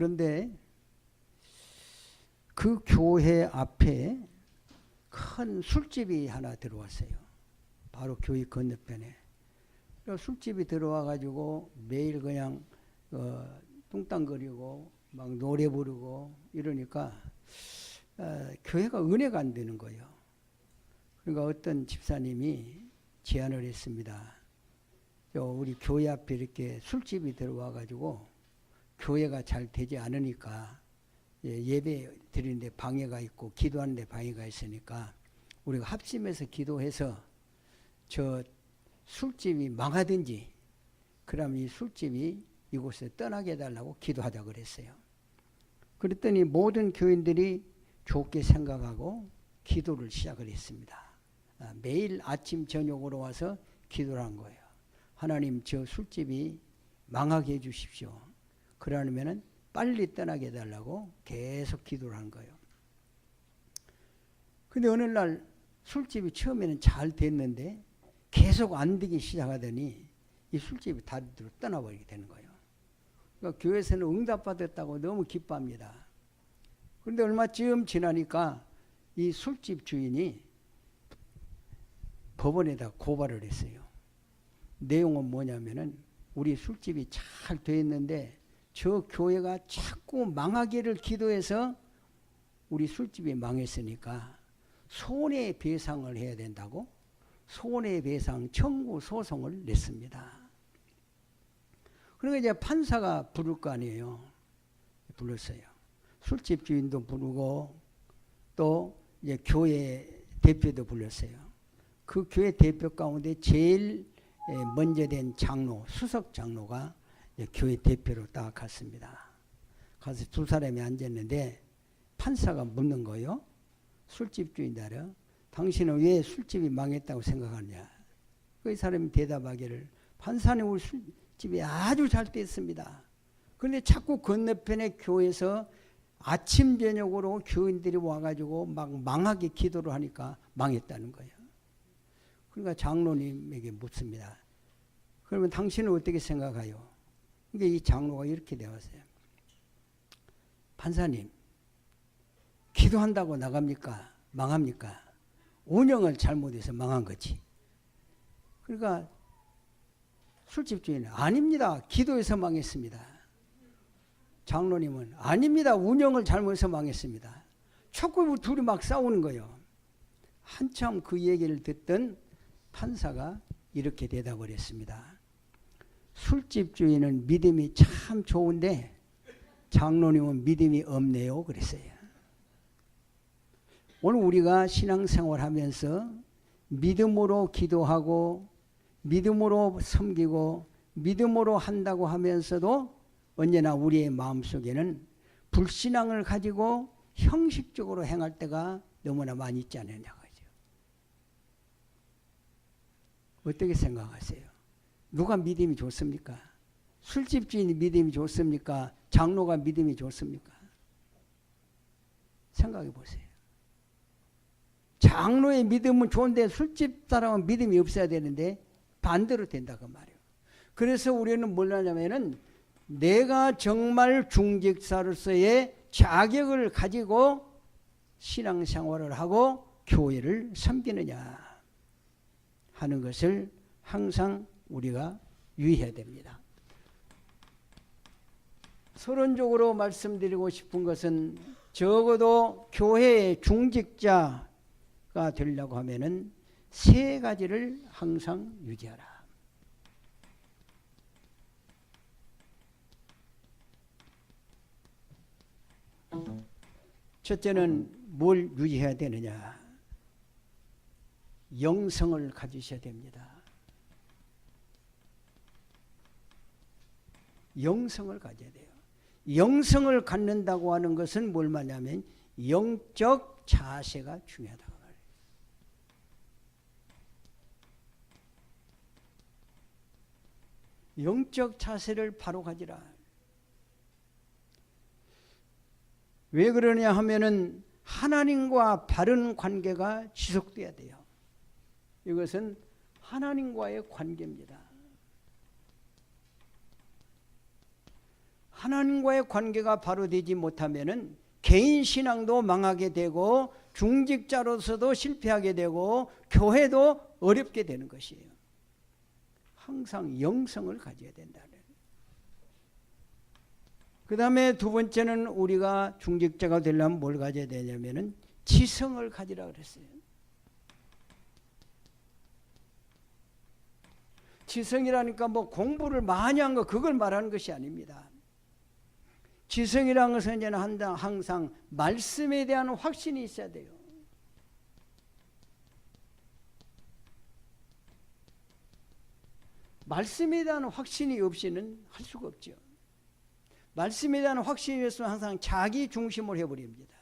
그런데 그 교회 앞에 큰 술집이 하나 들어왔어요. 바로 교회 건너편에. 술집이 들어와가지고 매일 그냥 뚱땅거리고 막 노래 부르고 이러니까 교회가 은혜가 안 되는 거예요. 그러니까 어떤 집사님이 제안을 했습니다. 우리 교회 앞에 이렇게 술집이 들어와가지고 교회가 잘 되지 않으니까 예배 드리는데 방해가 있고 기도하는데 방해가 있으니까 우리가 합심해서 기도해서 저 술집이 망하든지 그러면 이 술집이 이곳에 떠나게 해달라고 기도하자 그랬어요. 그랬더니 모든 교인들이 좋게 생각하고 기도를 시작을 했습니다. 매일 아침 저녁으로 와서 기도를 한 거예요. 하나님 저 술집이 망하게 해주십시오. 그러면은 빨리 떠나게 해달라고 계속 기도를 한 거예요. 근데 어느 날 술집이 처음에는 잘 됐는데 계속 안 되기 시작하더니 이 술집이 다리로 떠나버리게 되는 거예요. 그러니까 교회에서는 응답받았다고 너무 기뻐합니다. 그런데 얼마쯤 지나니까 이 술집 주인이 법원에다 고발을 했어요. 내용은 뭐냐면은 우리 술집이 잘 돼 있는데 저 교회가 자꾸 망하기를 기도해서 우리 술집이 망했으니까 손해배상을 해야 된다고 손해배상 청구 소송을 냈습니다. 그러니까 이제 판사가 부를 거 아니에요. 불렀어요. 술집 주인도 부르고 또 이제 교회 대표도 불렀어요. 그 교회 대표 가운데 제일 먼저 된 장로, 수석 장로가 교회 대표로 딱 갔습니다. 가서 두 사람이 앉았는데 판사가 묻는 거예요. 술집 주인들아, 당신은 왜 술집이 망했다고 생각하느냐? 그 사람이 대답하기를 판사는 우리 술집이 아주 잘 됐습니다. 그런데 자꾸 건너편에 교회에서 아침 저녁으로 교인들이 와가지고 막 망하게 기도를 하니까 망했다는 거예요. 그러니까 장로님에게 묻습니다. 그러면 당신은 어떻게 생각해요? 그러니까 이 장로가 이렇게 되었어요. 판사님, 기도한다고 나갑니까? 망합니까? 운영을 잘못해서 망한 거지. 그러니까 술집 주인은 아닙니다. 기도해서 망했습니다. 장로님은 아닙니다. 운영을 잘못해서 망했습니다. 자꾸 둘이 막 싸우는 거예요. 한참 그 얘기를 듣던 판사가 이렇게 대답을 했습니다. 술집 주인은 믿음이 참 좋은데 장로님은 믿음이 없네요. 그랬어요. 오늘 우리가 신앙생활 하면서 믿음으로 기도하고 믿음으로 섬기고 믿음으로 한다고 하면서도 언제나 우리의 마음속에는 불신앙을 가지고 형식적으로 행할 때가 너무나 많이 있지 않느냐. 어떻게 생각하세요? 누가 믿음이 좋습니까? 술집 주인이 믿음이 좋습니까? 장로가 믿음이 좋습니까? 생각해 보세요. 장로의 믿음은 좋은데 술집 사람은 믿음이 없어야 되는데 반대로 된다고 말이에요. 그래서 우리는 뭘 하냐면은 내가 정말 중직자로서의 자격을 가지고 신앙생활을 하고 교회를 섬기느냐 하는 것을 항상 우리가 유의해야 됩니다. 서론적으로 말씀드리고 싶은 것은 적어도 교회의 중직자가 되려고 하면은 세 가지를 항상 유지하라. 첫째는 뭘 유지해야 되느냐? 영성을 가지셔야 됩니다. 영성을 가져야 돼요. 영성을 갖는다고 하는 것은 뭘 말하냐면 영적 자세가 중요하다고 말해요. 영적 자세를 바로 가지라. 왜 그러냐 하면은 하나님과 바른 관계가 지속돼야 돼요. 이것은 하나님과의 관계입니다. 하나님과의 관계가 바로 되지 못하면은 개인 신앙도 망하게 되고 중직자로서도 실패하게 되고 교회도 어렵게 되는 것이에요. 항상 영성을 가져야 된다는. 그 다음에 두 번째는 우리가 중직자가 되려면 뭘 가져야 되냐면은 지성을 가지라 그랬어요. 지성이라니까 뭐 공부를 많이 한 거 그걸 말하는 것이 아닙니다. 지성이라는 것은 이제는 항상 말씀에 대한 확신이 있어야 돼요. 말씀에 대한 확신이 없이는 할 수가 없죠. 말씀에 대한 확신이 있으면 항상 자기 중심을 해버립니다.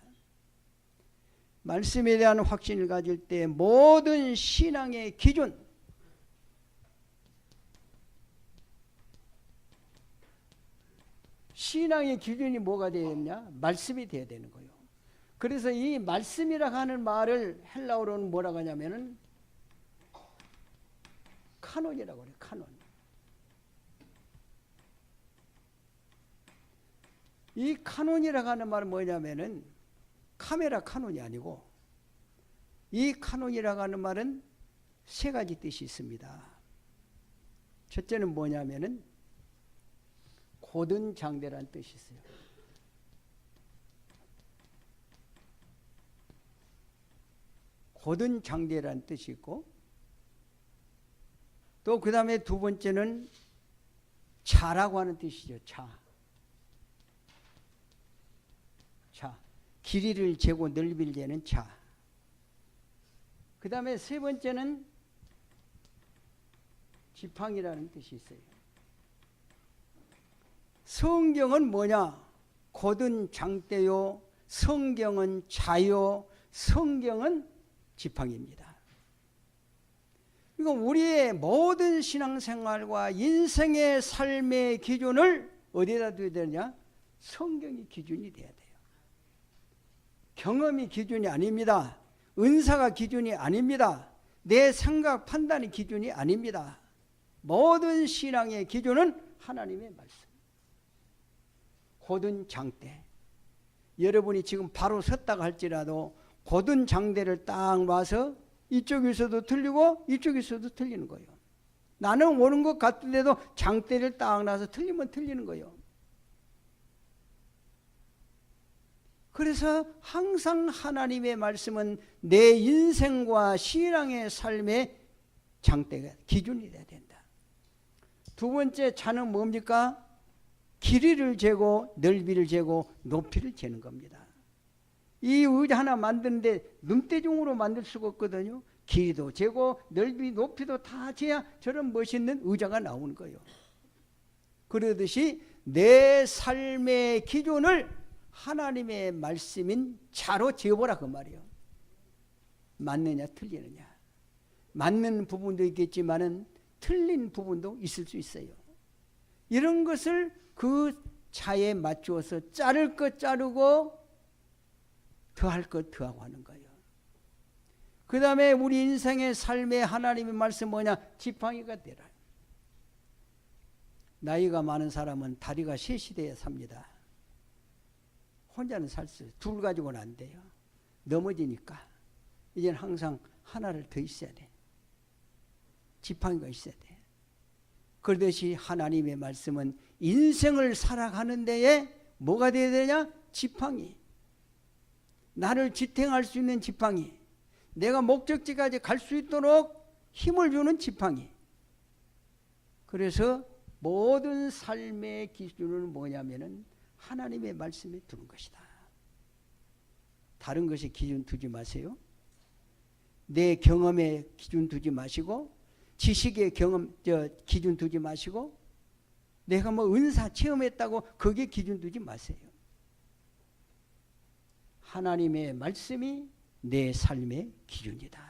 말씀에 대한 확신을 가질 때 모든 신앙의 기준, 신앙의 기준이 뭐가 되겠냐? 말씀이 되어야 되는 거예요. 그래서 이 말씀이라고 하는 말을 헬라어로는 뭐라고 하냐면은 카논이라고 그래요. 카논. 이 카논이라고 하는 말은 뭐냐면은 카메라 카논이 아니고, 이 카논이라고 하는 말은 세 가지 뜻이 있습니다. 첫째는 뭐냐면은 고든 장대라는 뜻이 있어요. 고든 장대라는 뜻이 있고, 또 그 다음에 두 번째는 차라고 하는 뜻이죠. 차. 길이를 재고 넓이를 재는 차. 그 다음에 세 번째는 지팡이라는 뜻이 있어요. 성경은 뭐냐? 고든 장대요, 성경은 자요, 성경은 지팡이입니다. 그러니까 우리의 모든 신앙생활과 인생의 삶의 기준을 어디에다 둬야 되느냐? 성경이 기준이 돼야 돼요. 경험이 기준이 아닙니다. 은사가 기준이 아닙니다. 내 생각 판단이 기준이 아닙니다. 모든 신앙의 기준은 하나님의 말씀. 고든 장대. 여러분이 지금 바로 섰다고 할지라도 고든 장대를 딱 놔서 이쪽에서도 틀리고 이쪽에서도 틀리는 거예요. 나는 옳은 것 같은데도 장대를 딱 놔서 틀리면 틀리는 거예요. 그래서 항상 하나님의 말씀은 내 인생과 신앙의 삶의 장대가 기준이 돼야 된다. 두 번째 차는 뭡니까? 길이를 재고 넓이를 재고 높이를 재는 겁니다. 이 의자 하나 만드는데 눈대중으로 만들 수가 없거든요. 길이도 재고 넓이 높이도 다 재야 저런 멋있는 의자가 나오는 거예요. 그러듯이 내 삶의 기준을 하나님의 말씀인 차로 재보라 그 말이에요. 맞느냐 틀리느냐. 맞는 부분도 있겠지만은 틀린 부분도 있을 수 있어요. 이런 것을 그 차에 맞추어서 자를 것 자르고 더할 것 더하고 하는 거예요. 그 다음에 우리 인생의 삶의 하나님의 말씀 뭐냐? 지팡이가 되라. 나이가 많은 사람은 다리가 셋이 돼야 삽니다. 혼자는 살 수 없어요. 둘 가지고는 안 돼요. 넘어지니까. 이제는 항상 하나를 더 있어야 돼. 지팡이가 있어야 돼. 그러듯이 하나님의 말씀은 인생을 살아가는 데에 뭐가 되어야 되냐? 지팡이. 나를 지탱할 수 있는 지팡이. 내가 목적지까지 갈 수 있도록 힘을 주는 지팡이. 그래서 모든 삶의 기준은 뭐냐면은 하나님의 말씀에 두는 것이다. 다른 것에 기준 두지 마세요. 내 경험에 기준 두지 마시고, 지식의 기준 두지 마시고, 내가 뭐 은사 체험했다고 거기에 기준 두지 마세요. 하나님의 말씀이 내 삶의 기준이다.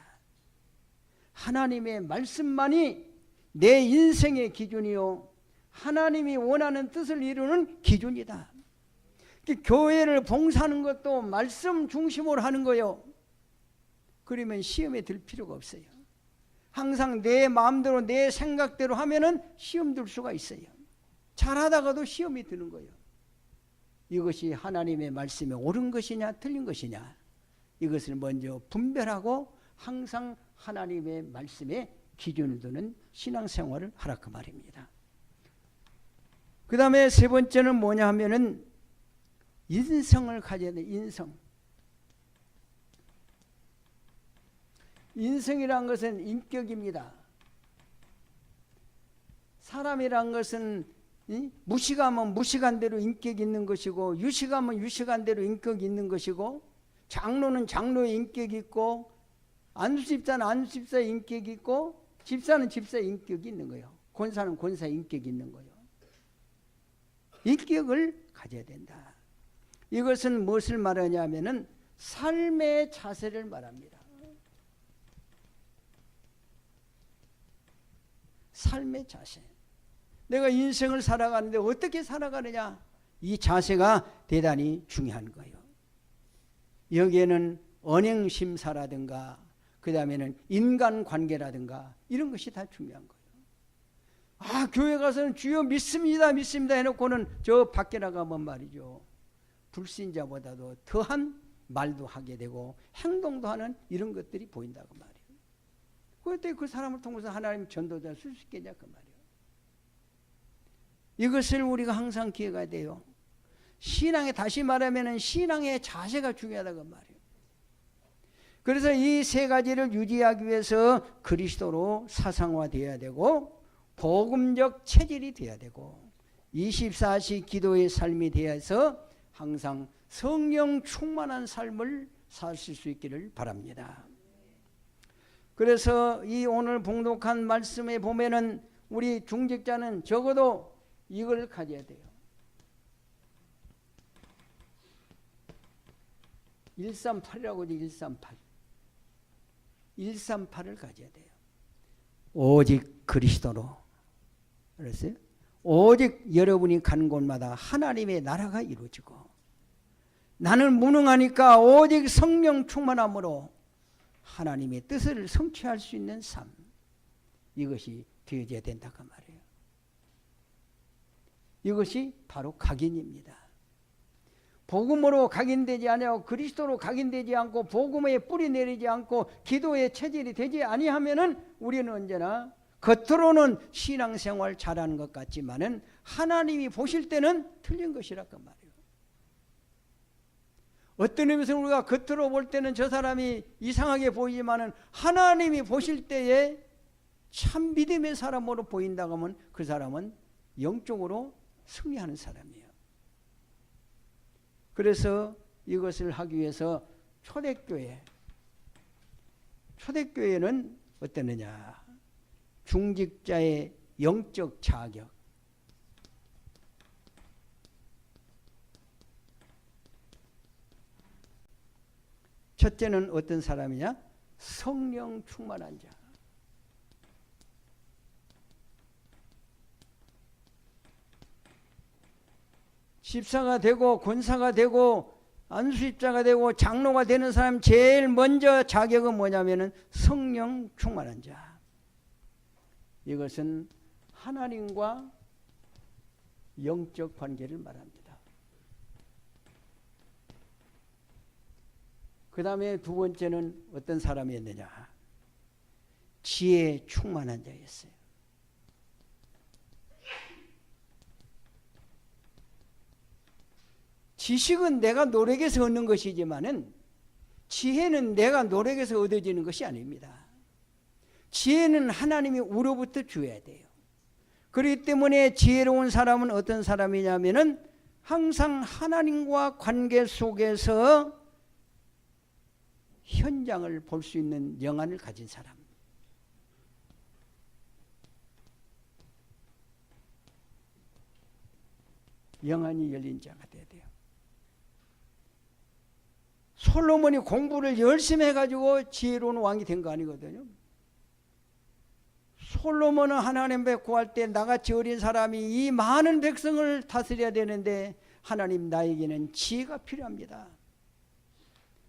하나님의 말씀만이 내 인생의 기준이요, 하나님이 원하는 뜻을 이루는 기준이다. 교회를 봉사하는 것도 말씀 중심으로 하는 거예요. 그러면 시험에 들 필요가 없어요. 항상 내 마음대로 내 생각대로 하면은 시험 들 수가 있어요. 잘하다가도 시험이 드는 거예요. 이것이 하나님의 말씀에 옳은 것이냐 틀린 것이냐 이것을 먼저 분별하고 항상 하나님의 말씀에 기준을 두는 신앙생활을 하라 그 말입니다. 그 다음에 세 번째는 뭐냐 하면은 인성을 가져야 돼. 인성이란 것은 인격입니다. 사람이란 것은 무식하면 무식한 대로 인격이 있는 것이고 유식하면 유식한 대로 인격이 있는 것이고 장로는 장로의 인격이 있고 안수집사는 안수집사의 인격이 있고 집사는 집사의 인격이 있는 거예요. 권사는 권사의 인격이 있는 거예요. 인격을 가져야 된다. 이것은 무엇을 말하냐면은 삶의 자세를 말합니다. 삶의 자세. 내가 인생을 살아가는데 어떻게 살아가느냐? 이 자세가 대단히 중요한 거예요. 여기에는 언행심사라든가 그 다음에는 인간관계라든가 이런 것이 다 중요한 거예요. 아, 교회 가서는 주여 믿습니다 믿습니다 해놓고는 저 밖에 나가면 말이죠, 불신자보다도 더한 말도 하게 되고 행동도 하는 이런 것들이 보인다고 말이에요. 그때 그 사람을 통해서 하나님 전도자를 쓸 수 있겠냐 그 말이에요. 이것을 우리가 항상 기회가 돼요. 신앙에 다시 말하면 신앙의 자세가 중요하다 그 말이에요. 그래서 이 세 가지를 유지하기 위해서 그리스도로 사상화되어야 되고 복음적 체질이 되어야 되고 24시 기도의 삶이 되어서 항상 성령 충만한 삶을 사실 수 있기를 바랍니다. 그래서 이 오늘 봉독한 말씀에 보면은 우리 중직자는 적어도 이걸 가져야 돼요. 138이라고 하죠. 138. 138을 가져야 돼요. 오직 그리스도로. 그랬어요? 오직 여러분이 가는 곳마다 하나님의 나라가 이루어지고 나는 무능하니까 오직 성령 충만함으로 하나님의 뜻을 성취할 수 있는 삶, 이것이 되어져야 된다 그 말이에요. 이것이 바로 각인입니다. 복음으로 각인되지 아니하고 그리스도로 각인되지 않고 복음에 뿌리 내리지 않고 기도의 체질이 되지 아니하면은 우리는 언제나 겉으로는 신앙생활 잘하는 것 같지만은 하나님이 보실 때는 틀린 것이라 그 말이에요. 어떤 의미에서 우리가 겉으로 볼 때는 저 사람이 이상하게 보이지만은 하나님이 보실 때에 참 믿음의 사람으로 보인다고 하면 그 사람은 영적으로 승리하는 사람이에요. 그래서 이것을 하기 위해서 초대교회는 어땠느냐? 중직자의 영적 자격, 첫째는 어떤 사람이냐? 성령 충만한 자. 집사가 되고 권사가 되고 안수집자가 되고 장로가 되는 사람 제일 먼저 자격은 뭐냐면은 성령 충만한 자. 이것은 하나님과 영적 관계를 말합니다. 그 다음에 두 번째는 어떤 사람이었느냐? 지혜 충만한 자였어요. 지식은 내가 노력해서 얻는 것이지만은 지혜는 내가 노력해서 얻어지는 것이 아닙니다. 지혜는 하나님이 우로부터 주어야 돼요. 그렇기 때문에 지혜로운 사람은 어떤 사람이냐면은 항상 하나님과 관계 속에서 현장을 볼 수 있는 영안을 가진 사람. 영안이 열린 자가 돼야 돼요. 솔로몬이 공부를 열심히 해가지고 지혜로운 왕이 된 거 아니거든요. 솔로몬은 하나님 앞에 구할 때 나같이 어린 사람이 이 많은 백성을 다스려야 되는데 하나님 나에게는 지혜가 필요합니다.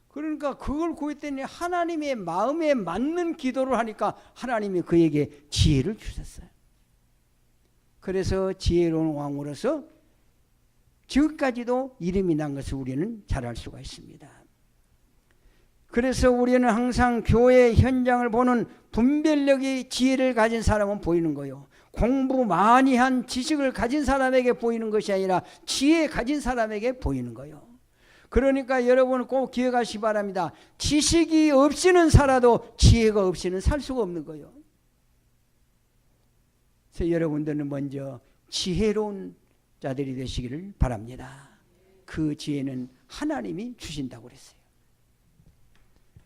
그러니까 그걸 구했더니 하나님의 마음에 맞는 기도를 하니까 하나님이 그에게 지혜를 주셨어요. 그래서 지혜로운 왕으로서 지금까지도 이름이 난 것을 우리는 잘 알 수가 있습니다. 그래서 우리는 항상 교회 현장을 보는 분별력이 지혜를 가진 사람은 보이는 거예요. 공부 많이 한 지식을 가진 사람에게 보이는 것이 아니라 지혜 가진 사람에게 보이는 거예요. 그러니까 여러분 꼭 기억하시기 바랍니다. 지식이 없이는 살아도 지혜가 없이는 살 수가 없는 거예요. 그래서 여러분들은 먼저 지혜로운 자들이 되시기를 바랍니다. 그 지혜는 하나님이 주신다고 그랬어요.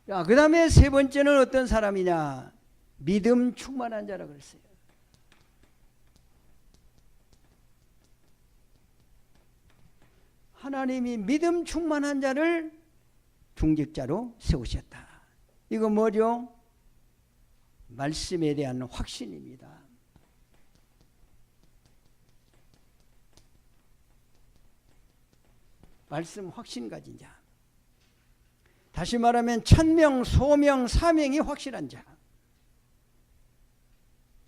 자, 그 다음에 세 번째는 어떤 사람이냐? 믿음 충만한 자라고 그랬어요. 하나님이 믿음 충만한 자를 중직자로 세우셨다. 이거 뭐죠? 말씀에 대한 확신입니다. 말씀 확신 가진 자. 다시 말하면 천명, 소명, 사명이 확실한 자.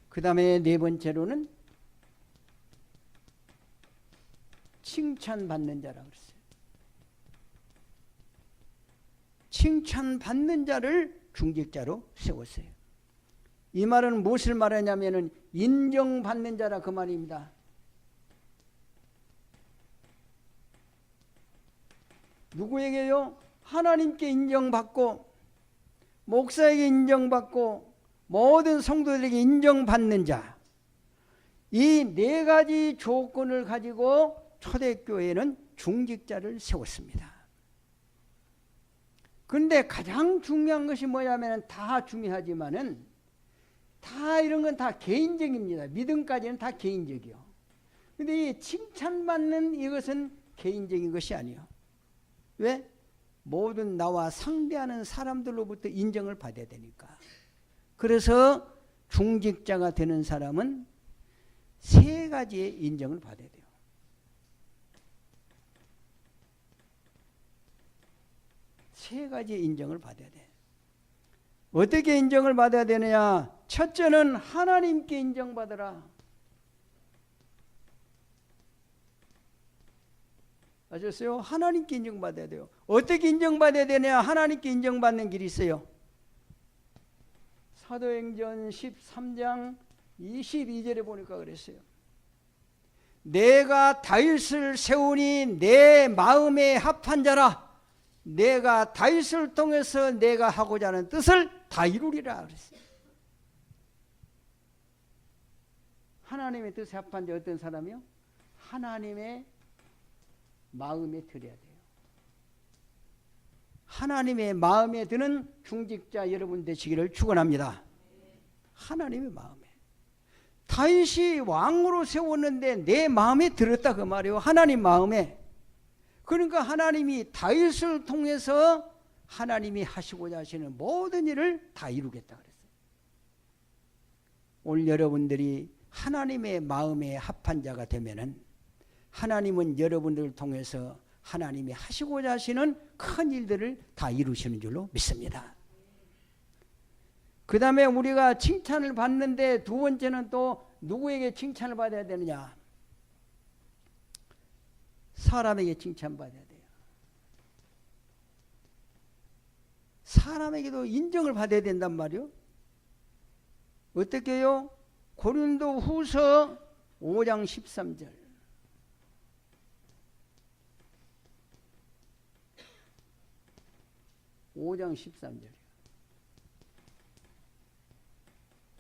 그 다음에 네 번째로는 칭찬받는 자라고 그랬어요. 칭찬받는 자를 중직자로 세웠어요. 이 말은 무엇을 말하냐면 인정받는 자라 그 말입니다. 누구에게요? 하나님께 인정받고 목사에게 인정받고 모든 성도들에게 인정받는 자. 이 네 가지 조건을 가지고 초대교회는 중직자를 세웠습니다. 그런데 가장 중요한 것이 뭐냐면 다 중요하지만은 다 이런 건 다 개인적입니다. 믿음까지는 다 개인적이요. 그런데 이 칭찬받는 이것은 개인적인 것이 아니에요. 왜? 모든 나와 상대하는 사람들로부터 인정을 받아야 되니까. 그래서 중직자가 되는 사람은 세 가지의 인정을 받아야 돼요. 세 가지의 인정을 받아야 돼. 어떻게 인정을 받아야 되느냐? 첫째는 하나님께 인정받으라. 아셨어요? 하나님께 인정받아야 돼요. 어떻게 인정받아야 되냐? 하나님께 인정받는 길이 있어요. 사도행전 13장 22절에 보니까 그랬어요. 내가 다윗을 세우니 내 마음에 합한 자라. 내가 다윗을 통해서 내가 하고자 하는 뜻을 다 이루리라 그랬어요. 하나님의 뜻에 합한 자 어떤 사람이요? 하나님의 마음에 들어야 돼요. 하나님의 마음에 드는 중직자 여러분 되시기를 축원합니다. 하나님의 마음에. 다윗이 왕으로 세웠는데 내 마음에 들었다 그 말이에요. 하나님 마음에. 그러니까 하나님이 다윗을 통해서 하나님이 하시고자 하시는 모든 일을 다 이루겠다 그랬어요. 오늘 여러분들이 하나님의 마음에 합한 자가 되면은 하나님은 여러분들을 통해서 하나님이 하시고자 하시는 큰 일들을 다 이루시는 줄로 믿습니다. 그 다음에 우리가 칭찬을 받는데 두 번째는 또 누구에게 칭찬을 받아야 되느냐? 사람에게 칭찬받아야 돼요. 사람에게도 인정을 받아야 된단 말이요. 어떻게 해요? 고린도 후서 5장 13절.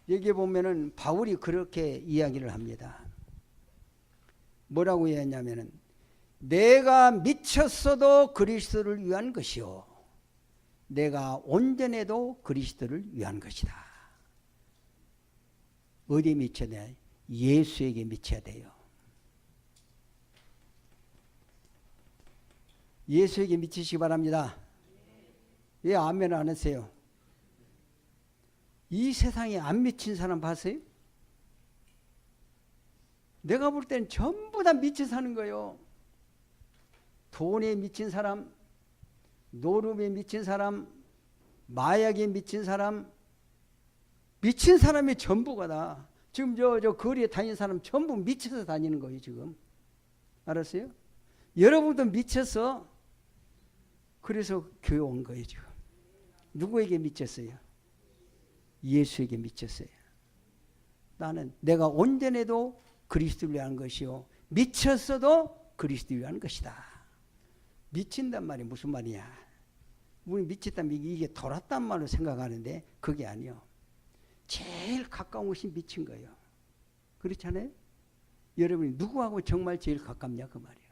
여기에 보면은 바울이 그렇게 이야기를 합니다. 뭐라고 했냐면은 내가 미쳤어도 그리스도를 위한 것이요 내가 온전해도 그리스도를 위한 것이다. 어디에 미쳐야 돼요? 예수에게 미쳐야 돼요. 예수에게 미치시기 바랍니다. 왜 아멘 안 하세요? 이 세상에 안 미친 사람 봤어요? 내가 볼 때는 전부 다 미쳐 사는 거예요. 돈에 미친 사람, 노름에 미친 사람, 마약에 미친 사람, 미친 사람이 전부가 다. 지금 저 거리에 다니는 사람 전부 미쳐서 다니는 거예요, 지금. 알았어요? 여러분도 미쳐서 그래서 교회 온 거예요 지금. 누구에게 미쳤어요? 예수에게 미쳤어요. 나는 내가 온전해도 그리스도를 위한 것이요 미쳤어도 그리스도를 위한 것이다. 미친단 말이 무슨 말이냐? 우리 미쳤다면 이게 돌았단 말로 생각하는데 그게 아니요. 제일 가까운 것이 미친 거예요. 그렇잖아요? 여러분이 누구하고 정말 제일 가깝냐 그 말이에요.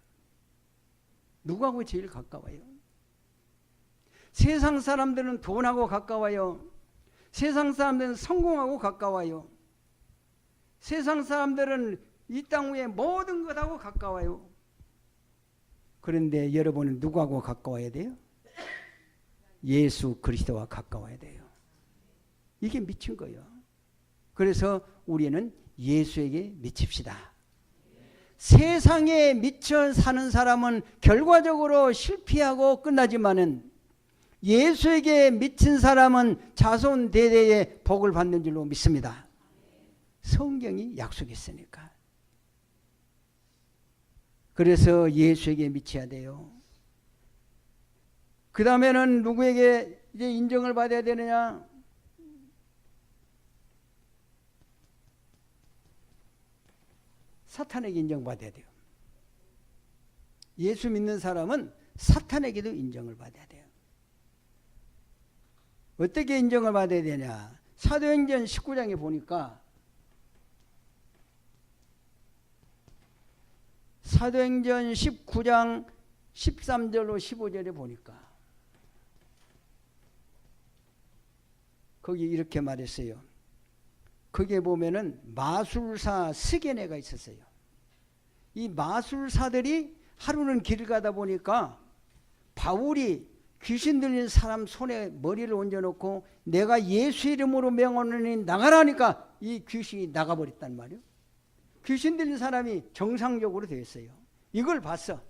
누구하고 제일 가까워요? 세상 사람들은 돈하고 가까워요. 세상 사람들은 성공하고 가까워요. 세상 사람들은 이 땅 위에 모든 것하고 가까워요. 그런데 여러분은 누구하고 가까워야 돼요? 예수 그리스도와 가까워야 돼요. 이게 미친 거예요. 그래서 우리는 예수에게 미칩시다. 세상에 미쳐 사는 사람은 결과적으로 실패하고 끝나지만은 예수에게 미친 사람은 자손 대대의 복을 받는 줄로 믿습니다. 성경이 약속했으니까. 그래서 예수에게 미쳐야 돼요. 그 다음에는 누구에게 이제 인정을 받아야 되느냐? 사탄에게 인정받아야 돼요. 예수 믿는 사람은 사탄에게도 인정을 받아야 돼요. 어떻게 인정을 받아야 되냐? 사도행전 19장에 보니까 사도행전 19장 13절로 15절에 보니까 거기 이렇게 말했어요. 거기에 보면은 마술사 스게네가 있었어요. 이 마술사들이 하루는 길을 가다 보니까 바울이 귀신 들린 사람 손에 머리를 얹어놓고 내가 예수 이름으로 명하노니 나가라니까 이 귀신이 나가버렸단 말이에요. 귀신 들린 사람이 정상적으로 되었어요. 이걸 봤어.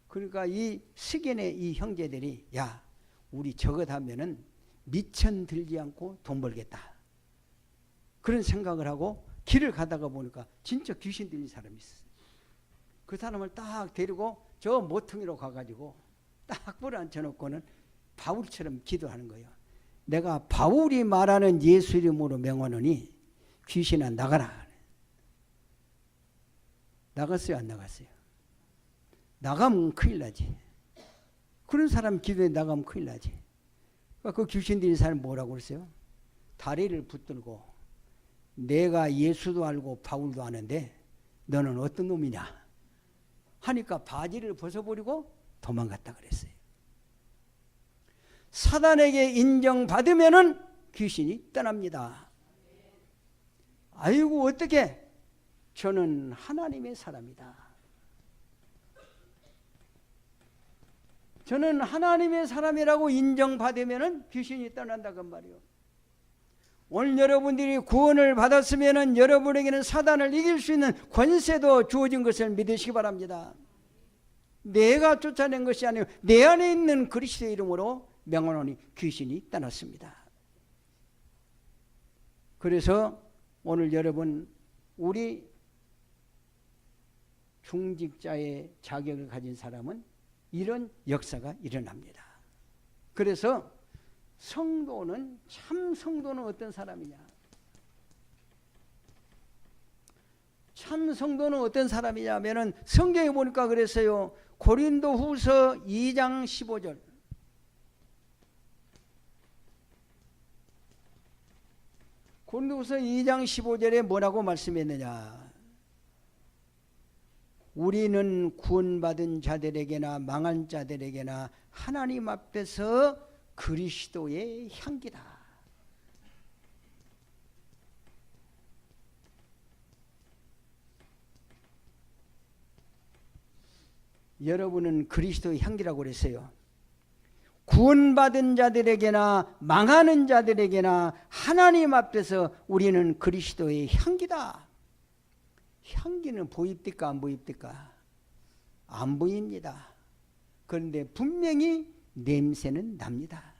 그러니까 이 스게네 이 형제들이 야 우리 저것 하면은 미천 들지 않고 돈 벌겠다. 그런 생각을 하고 길을 가다가 보니까 진짜 귀신 들린 사람이 있었어요. 그 사람을 딱 데리고 저 모퉁이로 가가지고 딱 불을 앉혀놓고는 바울처럼 기도하는 거예요. 내가 바울이 말하는 예수 이름으로 명하노니 귀신아 나가라. 나갔어요 안 나갔어요? 나가면 큰일 나지. 그런 사람 기도에 나가면 큰일 나지. 그 귀신 들린 사람이 뭐라고 그랬어요? 다리를 붙들고 내가 예수도 알고 바울도 아는데 너는 어떤 놈이냐 하니까 바지를 벗어버리고 도망갔다 그랬어요. 사단에게 인정받으면은 귀신이 떠납니다. 아이고 어떻게 저는 하나님의 사람이다. 저는 하나님의 사람이라고 인정받으면은 귀신이 떠난다 그 말이에요. 오늘 여러분들이 구원을 받았으면은 여러분에게는 사단을 이길 수 있는 권세도 주어진 것을 믿으시기 바랍니다. 내가 쫓아낸 것이 아니고 내 안에 있는 그리스도의 이름으로 명하노니 귀신이 떠났습니다. 그래서 오늘 여러분 우리 중직자의 자격을 가진 사람은 이런 역사가 일어납니다. 그래서 성도는 참 성도는 어떤 사람이냐? 참 성도는 어떤 사람이냐면은 성경에 보니까 그랬어요. 고린도후서 2장 15절. 고린도후서 2장 15절에 뭐라고 말씀했느냐? 우리는 구원받은 자들에게나 망한 자들에게나 하나님 앞에서 그리스도의 향기다. 여러분은 그리스도의 향기라고 그랬어요. 구원받은 자들에게나 망하는 자들에게나 하나님 앞에서 우리는 그리스도의 향기다. 향기는 보입니까 안 보입니까? 안 보입니다. 그런데 분명히 냄새는 납니다.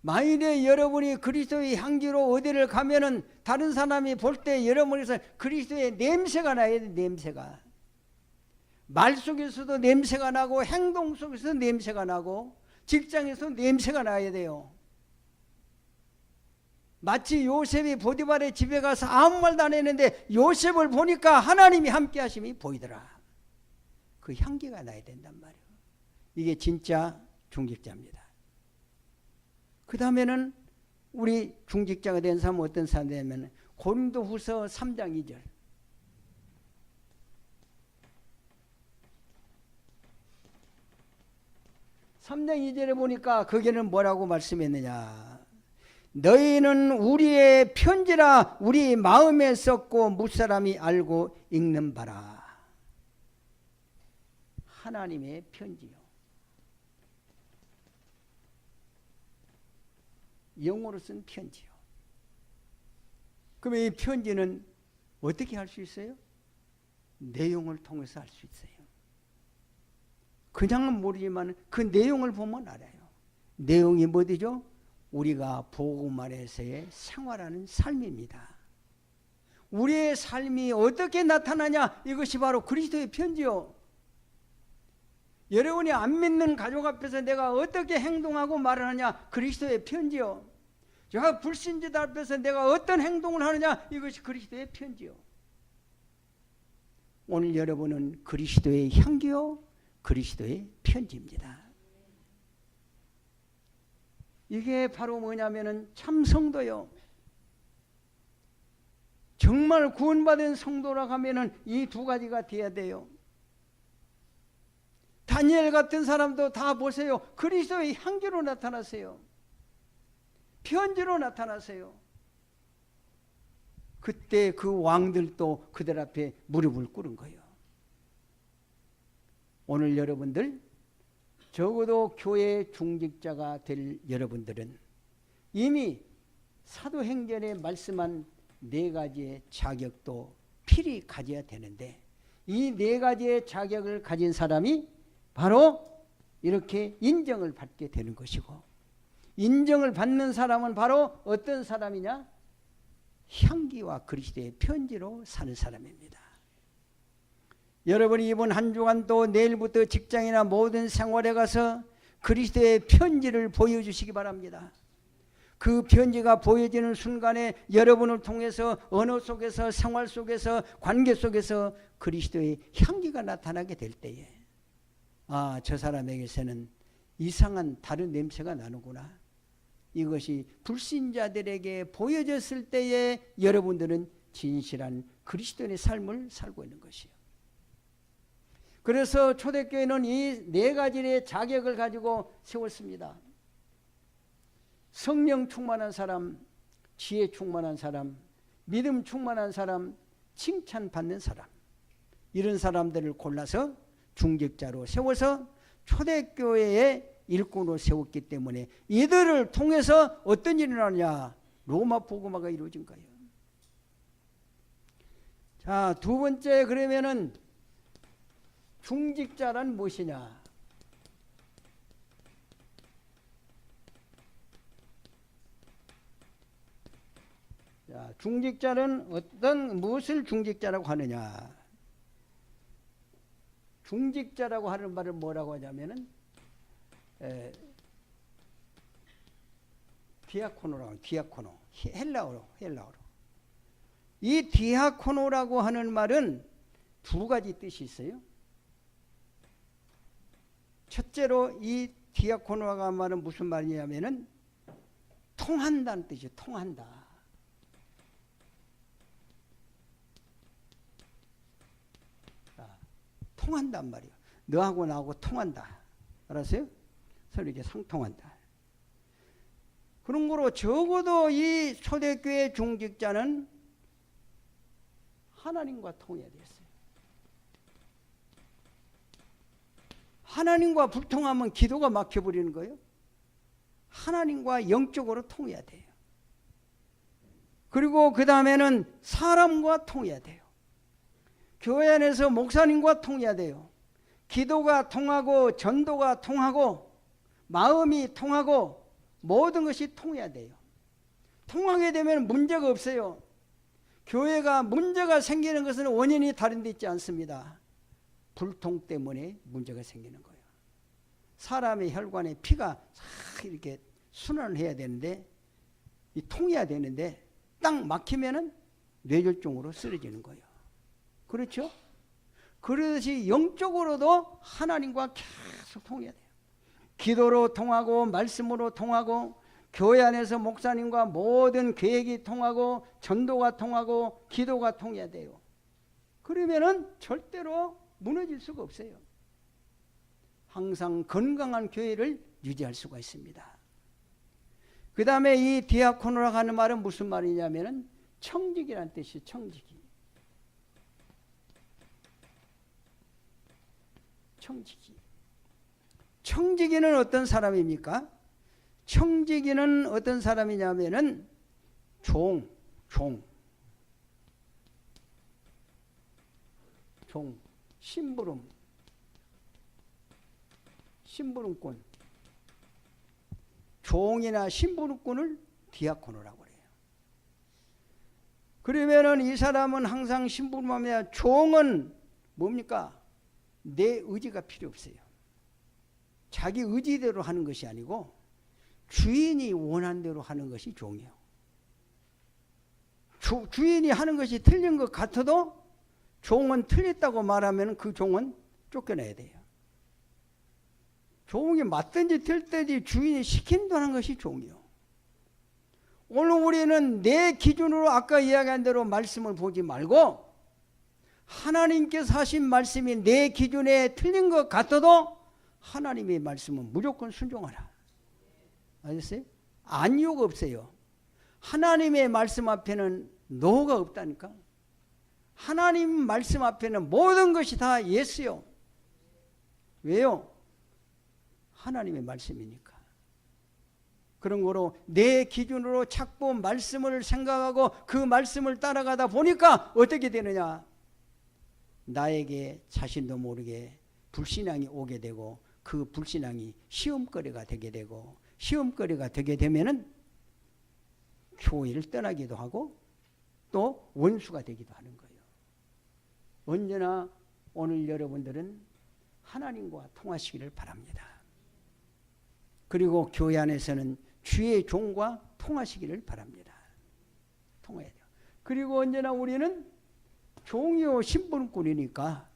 만일에 여러분이 그리스도의 향기로 어디를 가면은 다른 사람이 볼 때 여러분에서 그리스도의 냄새가 나야 돼. 냄새가. 말 속에서도 냄새가 나고 행동 속에서도 냄새가 나고 직장에서 냄새가 나야 돼요. 마치 요셉이 보디발의 집에 가서 아무 말도 안 했는데 요셉을 보니까 하나님이 함께 하심이 보이더라. 그 향기가 나야 된단 말이에요. 이게 진짜 중직자입니다. 그 다음에는 우리 중직자가 된 사람은 어떤 사람이냐면 고린도후서 3장 2절. 3장 2절에 보니까 거기는 뭐라고 말씀했느냐. 너희는 우리의 편지라 우리 마음에 썼고 무사람이 알고 읽는 바라. 하나님의 편지요. 영어로 쓴 편지요. 그러면 이 편지는 어떻게 할 수 있어요? 내용을 통해서 할 수 있어요. 그냥은 모르지만 그 내용을 보면 알아요. 내용이 뭐죠? 우리가 복음 안에서의 생활하는 삶입니다. 우리의 삶이 어떻게 나타나냐? 이것이 바로 그리스도의 편지요. 여러분이 안 믿는 가족 앞에서 내가 어떻게 행동하고 말을 하냐? 그리스도의 편지요. 제가 불신자들 앞에서 내가 어떤 행동을 하느냐? 이것이 그리스도의 편지요. 오늘 여러분은 그리스도의 향기요, 그리스도의 편지입니다. 이게 바로 뭐냐면은 참 성도요. 정말 구원받은 성도라고 하면은 이 두 가지가 돼야 돼요. 다니엘 같은 사람도 다 보세요. 그리스도의 향기로 나타나세요. 편지로 나타나세요. 그때 그 왕들도 그들 앞에 무릎을 꿇은 거예요. 오늘 여러분들 적어도 교회 중직자가 될 여러분들은 이미 사도행전에 말씀한 네 가지의 자격도 필히 가져야 되는데 이 네 가지의 자격을 가진 사람이 바로 이렇게 인정을 받게 되는 것이고 인정을 받는 사람은 바로 어떤 사람이냐? 향기와 그리스도의 편지로 사는 사람입니다. 여러분이 이번 한 주간 또 내일부터 직장이나 모든 생활에 가서 그리스도의 편지를 보여주시기 바랍니다. 그 편지가 보여지는 순간에 여러분을 통해서 언어 속에서 생활 속에서 관계 속에서 그리스도의 향기가 나타나게 될 때에 아, 저 사람에게서는 이상한 다른 냄새가 나는구나. 이것이 불신자들에게 보여졌을 때에 여러분들은 진실한 그리스도인의 삶을 살고 있는 것이에요. 그래서 초대교회는 이 네 가지의 자격을 가지고 세웠습니다. 성령 충만한 사람, 지혜 충만한 사람, 믿음 충만한 사람, 칭찬받는 사람, 이런 사람들을 골라서 중직자로 세워서 초대교회의 일꾼으로 세웠기 때문에 이들을 통해서 어떤 일이 일어나냐? 로마 복음화가 이루어진 거예요. 자, 두 번째 그러면은 중직자란 무엇이냐? 자, 중직자는 무엇을 중직자라고 하느냐? 중직자라고 하는 말을 뭐라고 하냐면은 디아코노라고, 디아코노, 헬라어로. 이 디아코노라고 하는 말은 두 가지 뜻이 있어요. 첫째로 이 디아코노가 말은 무슨 말이냐면은 통한다는 뜻이에요. 통한다. 통한단 말이에요. 너하고 나하고 통한다. 알았어요? 서로 이렇게 상통한다. 그런 거로 적어도 이 초대교회 중직자는 하나님과 통해야 됐어요. 하나님과 불통하면 기도가 막혀버리는 거예요. 하나님과 영적으로 통해야 돼요. 그리고 그 다음에는 사람과 통해야 돼요. 교회 안에서 목사님과 통해야 돼요. 기도가 통하고 전도가 통하고 마음이 통하고 모든 것이 통해야 돼요. 통하게 되면 문제가 없어요. 교회가 문제가 생기는 것은 원인이 다른 데 있지 않습니다. 불통 때문에 문제가 생기는 거예요. 사람의 혈관에 피가 싹 이렇게 순환을 해야 되는데, 이 통해야 되는데 딱 막히면은 뇌졸중으로 쓰러지는 거예요. 그렇죠? 그러듯이 영적으로도 하나님과 계속 통해야 돼요. 기도로 통하고 말씀으로 통하고 교회 안에서 목사님과 모든 계획이 통하고 전도가 통하고 기도가 통해야 돼요. 그러면은 절대로 무너질 수가 없어요. 항상 건강한 교회를 유지할 수가 있습니다. 그 다음에 이 디아코노라고 하는 말은 무슨 말이냐면은 청직이라는 뜻이 청직이. 청직이. 청직이는 어떤 사람입니까? 청직이는 어떤 사람이냐면은 종, 심부름꾼. 종이나 심부름꾼을 디아코노라고 그래요. 그러면은 이 사람은 항상 심부름하며, 종은 뭡니까? 내 의지가 필요 없어요. 자기 의지대로 하는 것이 아니고 주인이 원하는 대로 하는 것이 종이에요. 주인이 하는 것이 틀린 것 같아도 종은 틀렸다고 말하면 그 종은 쫓겨나야 돼요. 종이 맞든지 틀든지 주인이 시킨다는 것이 종이요. 오늘 우리는 내 기준으로 아까 이야기한 대로 말씀을 보지 말고 하나님께서 하신 말씀이 내 기준에 틀린 것 같아도 하나님의 말씀은 무조건 순종하라. 아셨어요? 안유가 없어요. 하나님의 말씀 앞에는 노가 없다니까. 하나님 말씀 앞에는 모든 것이 다 예스요. 왜요? 하나님의 말씀이니까. 그런 거로 내 기준으로 자꾸 말씀을 생각하고 그 말씀을 따라가다 보니까 어떻게 되느냐? 나에게 자신도 모르게 불신앙이 오게 되고 그 불신앙이 시험거리가 되게 되고 시험거리가 되게 되면은 교회를 떠나기도 하고 또 원수가 되기도 하는 거예요. 언제나 오늘 여러분들은 하나님과 통하시기를 바랍니다. 그리고 교회 안에서는 주의 종과 통하시기를 바랍니다. 통해야 돼요. 그리고 언제나 우리는 종이요 심부름꾼이니까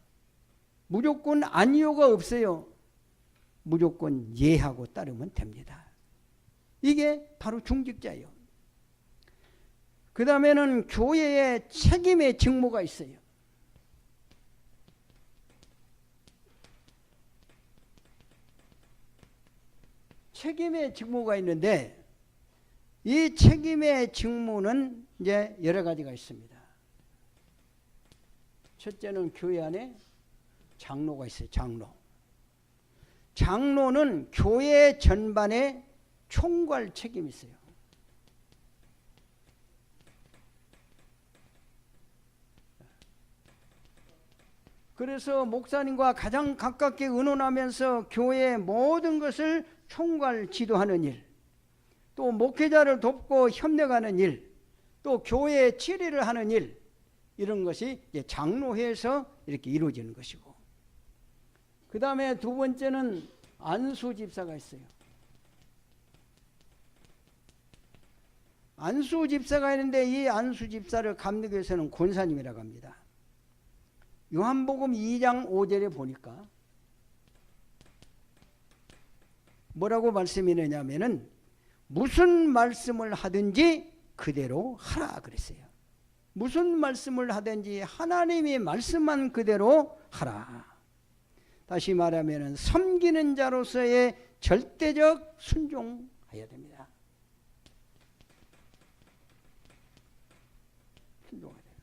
무조건 아니요가 없어요. 무조건 예하고 따르면 됩니다. 이게 바로 중직자예요. 그 다음에는 교회의 책임의 직무가 있어요. 책임의 직무가 있는데 이 책임의 직무는 이제 여러 가지가 있습니다. 첫째는 교회 안에 장로가 있어요. 장로는 교회 전반에 총괄 책임이 있어요. 그래서 목사님과 가장 가깝게 의논하면서 교회의 모든 것을 총괄 지도하는 일, 또 목회자를 돕고 협력하는 일, 또 교회의 치리를 하는 일, 이런 것이 장로회에서 이렇게 이루어지는 것이고, 그 다음에 두 번째는 안수집사가 있어요. 안수집사가 있는데 이 안수집사를 감독 위해서는 권사님이라고 합니다. 요한복음 2장 5절에 보니까 뭐라고 말씀이냐면은 무슨 말씀을 하든지 그대로 하라 그랬어요. 무슨 말씀을 하든지 하나님이 말씀한 그대로 하라. 다시 말하면은 섬기는 자로서의 절대적 순종해야 됩니다. 순종해야 돼요.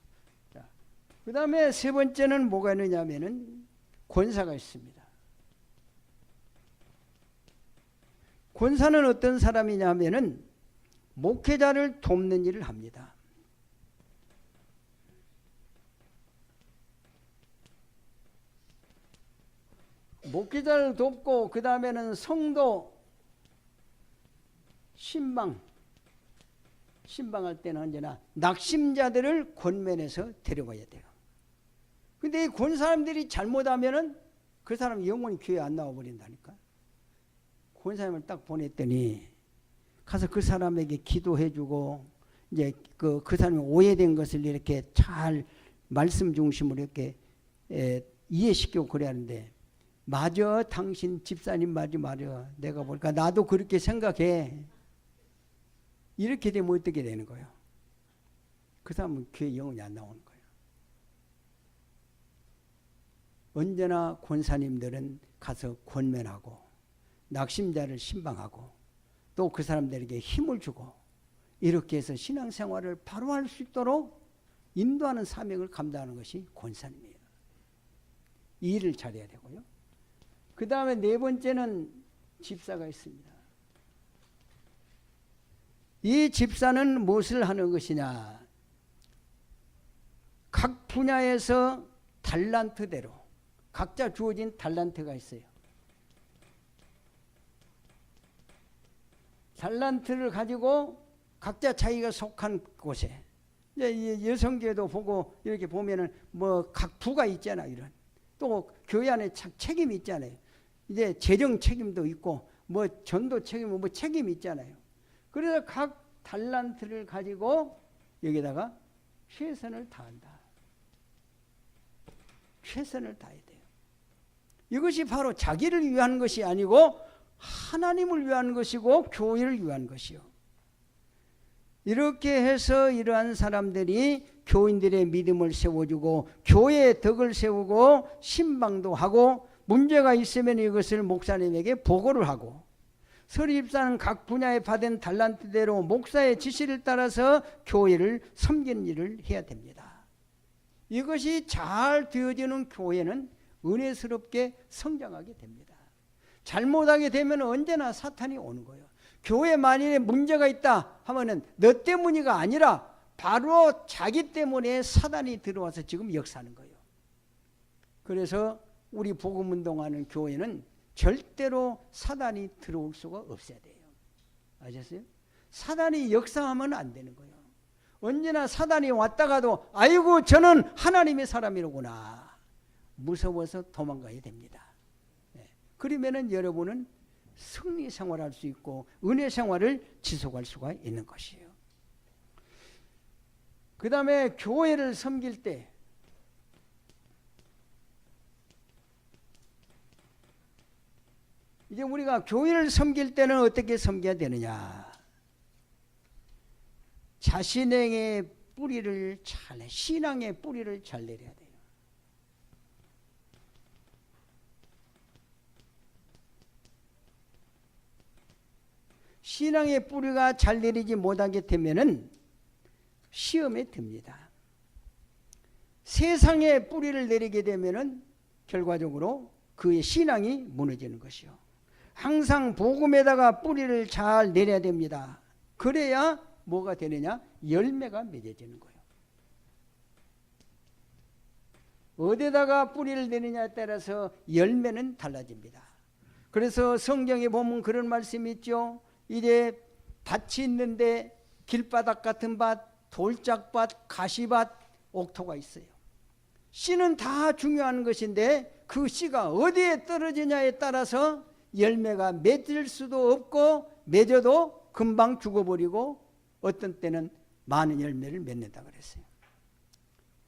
자, 그 다음에 세 번째는 뭐가 있느냐면은 권사가 있습니다. 권사는 어떤 사람이냐면은 목회자를 돕는 일을 합니다. 목회자를 돕고 그 다음에는 성도 신방할 때는 언제나 낙심자들을 권면해서 데려가야 돼요. 근데 이 권 사람들이 잘못하면은 그 사람 영원히 교회 안 나와 버린다니까. 권 사람을 딱 보냈더니 가서 그 사람에게 기도해주고 이제 그 사람이 오해된 것을 이렇게 잘 말씀 중심으로 이렇게 이해시키고 그래야 하는데, 맞아, 당신 집사님 맞아, 내가 보니까 나도 그렇게 생각해. 이렇게 되면 어떻게 되는 거예요? 그 사람은 교회 영원히 안 나오는 거예요. 언제나 권사님들은 가서 권면하고 낙심자를 신방하고 또 그 사람들에게 힘을 주고 이렇게 해서 신앙생활을 바로 할 수 있도록 인도하는 사명을 감당하는 것이 권사님이에요. 이 일을 잘해야 되고요. 그 다음에 네 번째는 집사가 있습니다. 이 집사는 무엇을 하는 것이냐? 각 분야에서 달란트대로 각자 주어진 달란트가 있어요. 달란트를 가지고 각자 자기가 속한 곳에, 이제 여성계도 보고 이렇게 보면은 뭐 각 부가 있잖아요. 이런 또 교회 안에 책임이 있잖아요. 이제 재정 책임도 있고 뭐 전도 책임, 뭐 책임이 있잖아요. 그래서 각 달란트를 가지고 여기다가 최선을 다한다. 최선을 다해야 돼요. 이것이 바로 자기를 위한 것이 아니고 하나님을 위한 것이고 교회를 위한 것이요. 이렇게 해서 이러한 사람들이 교인들의 믿음을 세워주고 교회의 덕을 세우고 신방도 하고 문제가 있으면 이것을 목사님에게 보고를 하고, 서리집사는 각 분야에 받은 달란트대로 목사의 지시를 따라서 교회를 섬기는 일을 해야 됩니다. 이것이 잘 되어지는 교회는 은혜스럽게 성장하게 됩니다. 잘못하게 되면 언제나 사탄이 오는 거예요. 교회 만일에 문제가 있다 하면은 너 때문이가 아니라 바로 자기 때문에 사단이 들어와서 지금 역사하는 거예요. 그래서 우리 복음운동하는 교회는 절대로 사단이 들어올 수가 없어야 돼요. 아셨어요? 사단이 역사하면 안 되는 거예요. 언제나 사단이 왔다가도 아이고 저는 하나님의 사람이로구나 무서워서 도망가야 됩니다. 그러면은 여러분은 승리 생활할 수 있고 은혜 생활을 지속할 수가 있는 것이에요. 그 다음에 교회를 섬길 때 이제 우리가 교회를 섬길 때는 어떻게 섬겨야 되느냐? 자신의 뿌리를 잘, 신앙의 뿌리를 잘 내려야 돼요. 신앙의 뿌리가 잘 내리지 못하게 되면은 시험에 듭니다. 세상의 뿌리를 내리게 되면은 결과적으로 그의 신앙이 무너지는 것이요. 항상 복음에다가 뿌리를 잘 내려야 됩니다. 그래야 뭐가 되느냐? 열매가 맺어지는 거예요. 어디다가 뿌리를 내느냐에 따라서 열매는 달라집니다. 그래서 성경에 보면 그런 말씀이 있죠. 이제 밭이 있는데 길바닥 같은 밭, 돌짝밭, 가시밭, 옥토가 있어요. 씨는 다 중요한 것인데 그 씨가 어디에 떨어지냐에 따라서 열매가 맺을 수도 없고 맺어도 금방 죽어버리고 어떤 때는 많은 열매를 맺는다 그랬어요.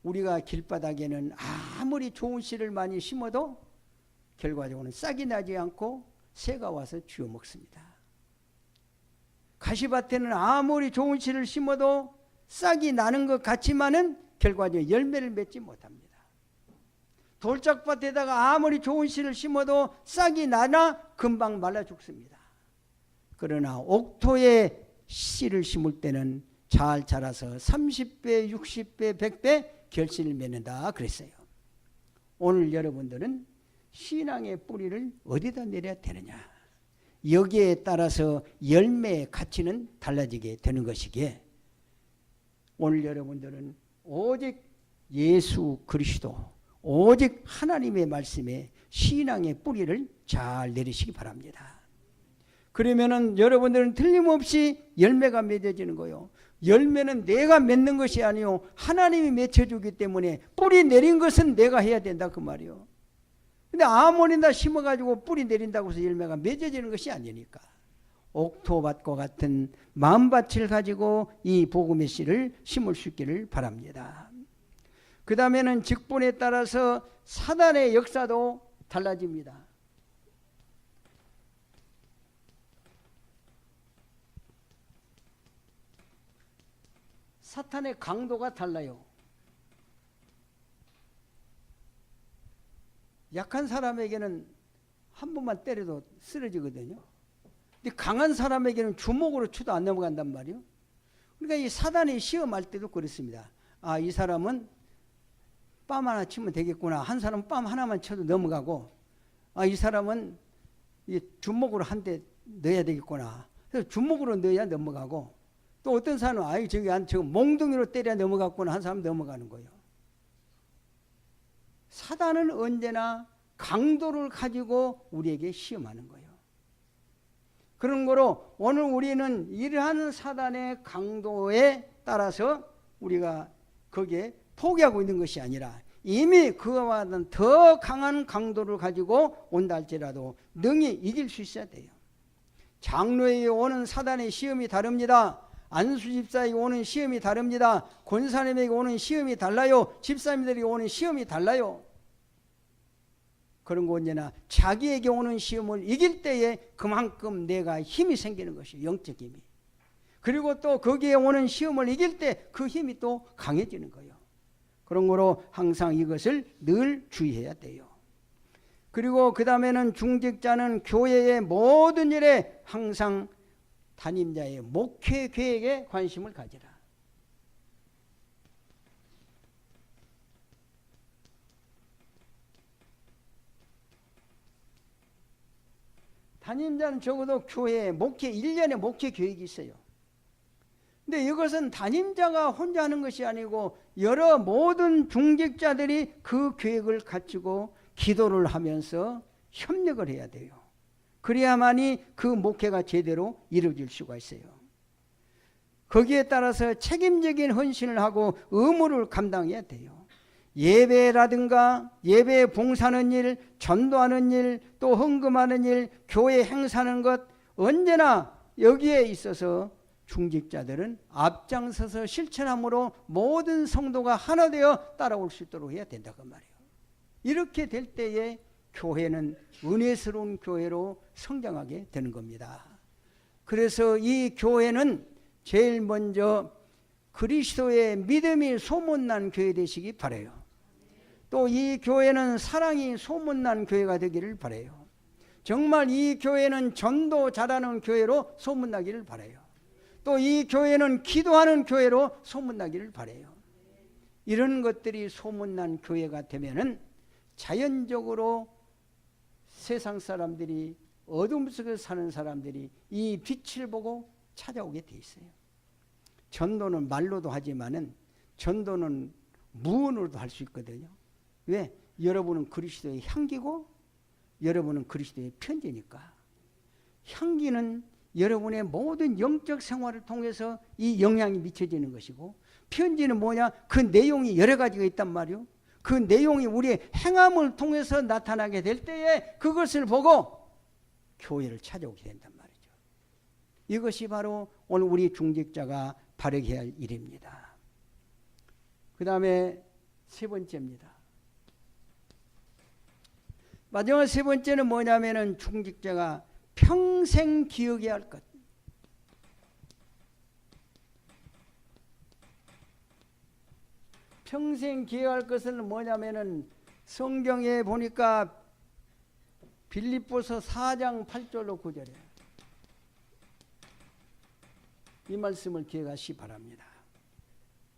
우리가 길바닥에는 아무리 좋은 씨를 많이 심어도 결과적으로는 싹이 나지 않고 새가 와서 쥐어 먹습니다. 가시밭에는 아무리 좋은 씨를 심어도 싹이 나는 것 같지만은 결과적으로 열매를 맺지 못합니다. 돌짝밭에다가 아무리 좋은 씨를 심어도 싹이 나나 금방 말라 죽습니다. 그러나 옥토에 씨를 심을 때는 잘 자라서 30배, 60배, 100배 결실을 맺는다 그랬어요. 오늘 여러분들은 신앙의 뿌리를 어디다 내려야 되느냐? 여기에 따라서 열매의 가치는 달라지게 되는 것이기에 오늘 여러분들은 오직 예수 그리스도, 오직 하나님의 말씀에 신앙의 뿌리를 잘 내리시기 바랍니다. 그러면은 여러분들은 틀림없이 열매가 맺어지는 거예요. 열매는 내가 맺는 것이 아니요 하나님이 맺혀주기 때문에 뿌리 내린 것은 내가 해야 된다 그 말이요. 근데 아무리나 심어가지고 뿌리 내린다고 해서 열매가 맺어지는 것이 아니니까 옥토밭과 같은 마음밭을 가지고 이 복음의 씨를 심을 수 있기를 바랍니다. 그 다음에는 직분에 따라서 사단의 역사도 달라집니다. 사탄의 강도가 달라요. 약한 사람에게는 한 번만 때려도 쓰러지거든요. 근데 강한 사람에게는 주먹으로 쳐도 안 넘어간단 말이에요. 그러니까 이 사단이 시험할 때도 그렇습니다. 아, 이 사람은 뺨 하나 치면 되겠구나. 한 사람은 뺨 하나만 쳐도 넘어가고, 아, 이 사람은 이 주먹으로 한 대 넣어야 되겠구나. 그래서 주먹으로 넣어야 넘어가고, 또 어떤 사람은 아이 저거 몽둥이로 때려야 넘어갔구나 한 사람 넘어가는 거예요. 사단은 언제나 강도를 가지고 우리에게 시험하는 거예요. 그런 거로 오늘 우리는 이러한 사단의 강도에 따라서 우리가 거기에 포기하고 있는 것이 아니라 이미 그와 같은 더 강한 강도를 가지고 온다 할지라도 능히 이길 수 있어야 돼요. 장로에게 오는 사단의 시험이 다릅니다. 안수집사에게 오는 시험이 다릅니다. 권사님에게 오는 시험이 달라요. 집사님들에게 오는 시험이 달라요. 그런 거 언제나 자기에게 오는 시험을 이길 때에 그만큼 내가 힘이 생기는 것이에요. 영적 힘이. 그리고 또 거기에 오는 시험을 이길 때 그 힘이 또 강해지는 거예요. 그런 거로 항상 이것을 늘 주의해야 돼요. 그리고 그 다음에는 중직자는 교회의 모든 일에 항상 담임자의 목회 계획에 관심을 가지라. 담임자는 적어도 교회에 목회 1년의 목회 계획이 있어요. 근데 이것은 담임자가 혼자 하는 것이 아니고 여러 모든 중직자들이 그 계획을 갖추고 기도를 하면서 협력을 해야 돼요. 그래야만이 그 목회가 제대로 이루어질 수가 있어요. 거기에 따라서 책임적인 헌신을 하고 의무를 감당해야 돼요. 예배라든가 예배 봉사하는 일, 전도하는 일, 또 헌금하는 일, 교회 행사하는 것 언제나 여기에 있어서 중직자들은 앞장서서 실천함으로 모든 성도가 하나 되어 따라올 수 있도록 해야 된다고 말이에요. 이렇게 될 때에 교회는 은혜스러운 교회로 성장하게 되는 겁니다. 그래서 이 교회는 제일 먼저 그리스도의 믿음이 소문난 교회 되시기 바라요. 또 이 교회는 사랑이 소문난 교회가 되기를 바라요. 정말 이 교회는 전도 잘하는 교회로 소문나기를 바라요. 또 이 교회는 기도하는 교회로 소문나기를 바라요. 이런 것들이 소문난 교회가 되면은 자연적으로 세상 사람들이 어둠 속에서 사는 사람들이 이 빛을 보고 찾아오게 돼 있어요. 전도는 말로도 하지만은 전도는 무언으로도 할 수 있거든요. 왜? 여러분은 그리스도의 향기고 여러분은 그리스도의 편지니까. 향기는 여러분의 모든 영적 생활을 통해서 이 영향이 미쳐지는 것이고, 편지는 뭐냐? 그 내용이 여러 가지가 있단 말이요. 그 내용이 우리의 행함을 통해서 나타나게 될 때에 그것을 보고 교회를 찾아오게 된단 말이죠. 이것이 바로 오늘 우리 중직자가 바르게 할 일입니다. 그 다음에 세 번째입니다. 마지막 세 번째는 뭐냐면은 중직자가 평생 기억해야 할 것. 평생 기억할 것은 뭐냐면은 성경에 보니까 빌립보서 4장 8절로 9절에 이 말씀을 기억하시기 바랍니다.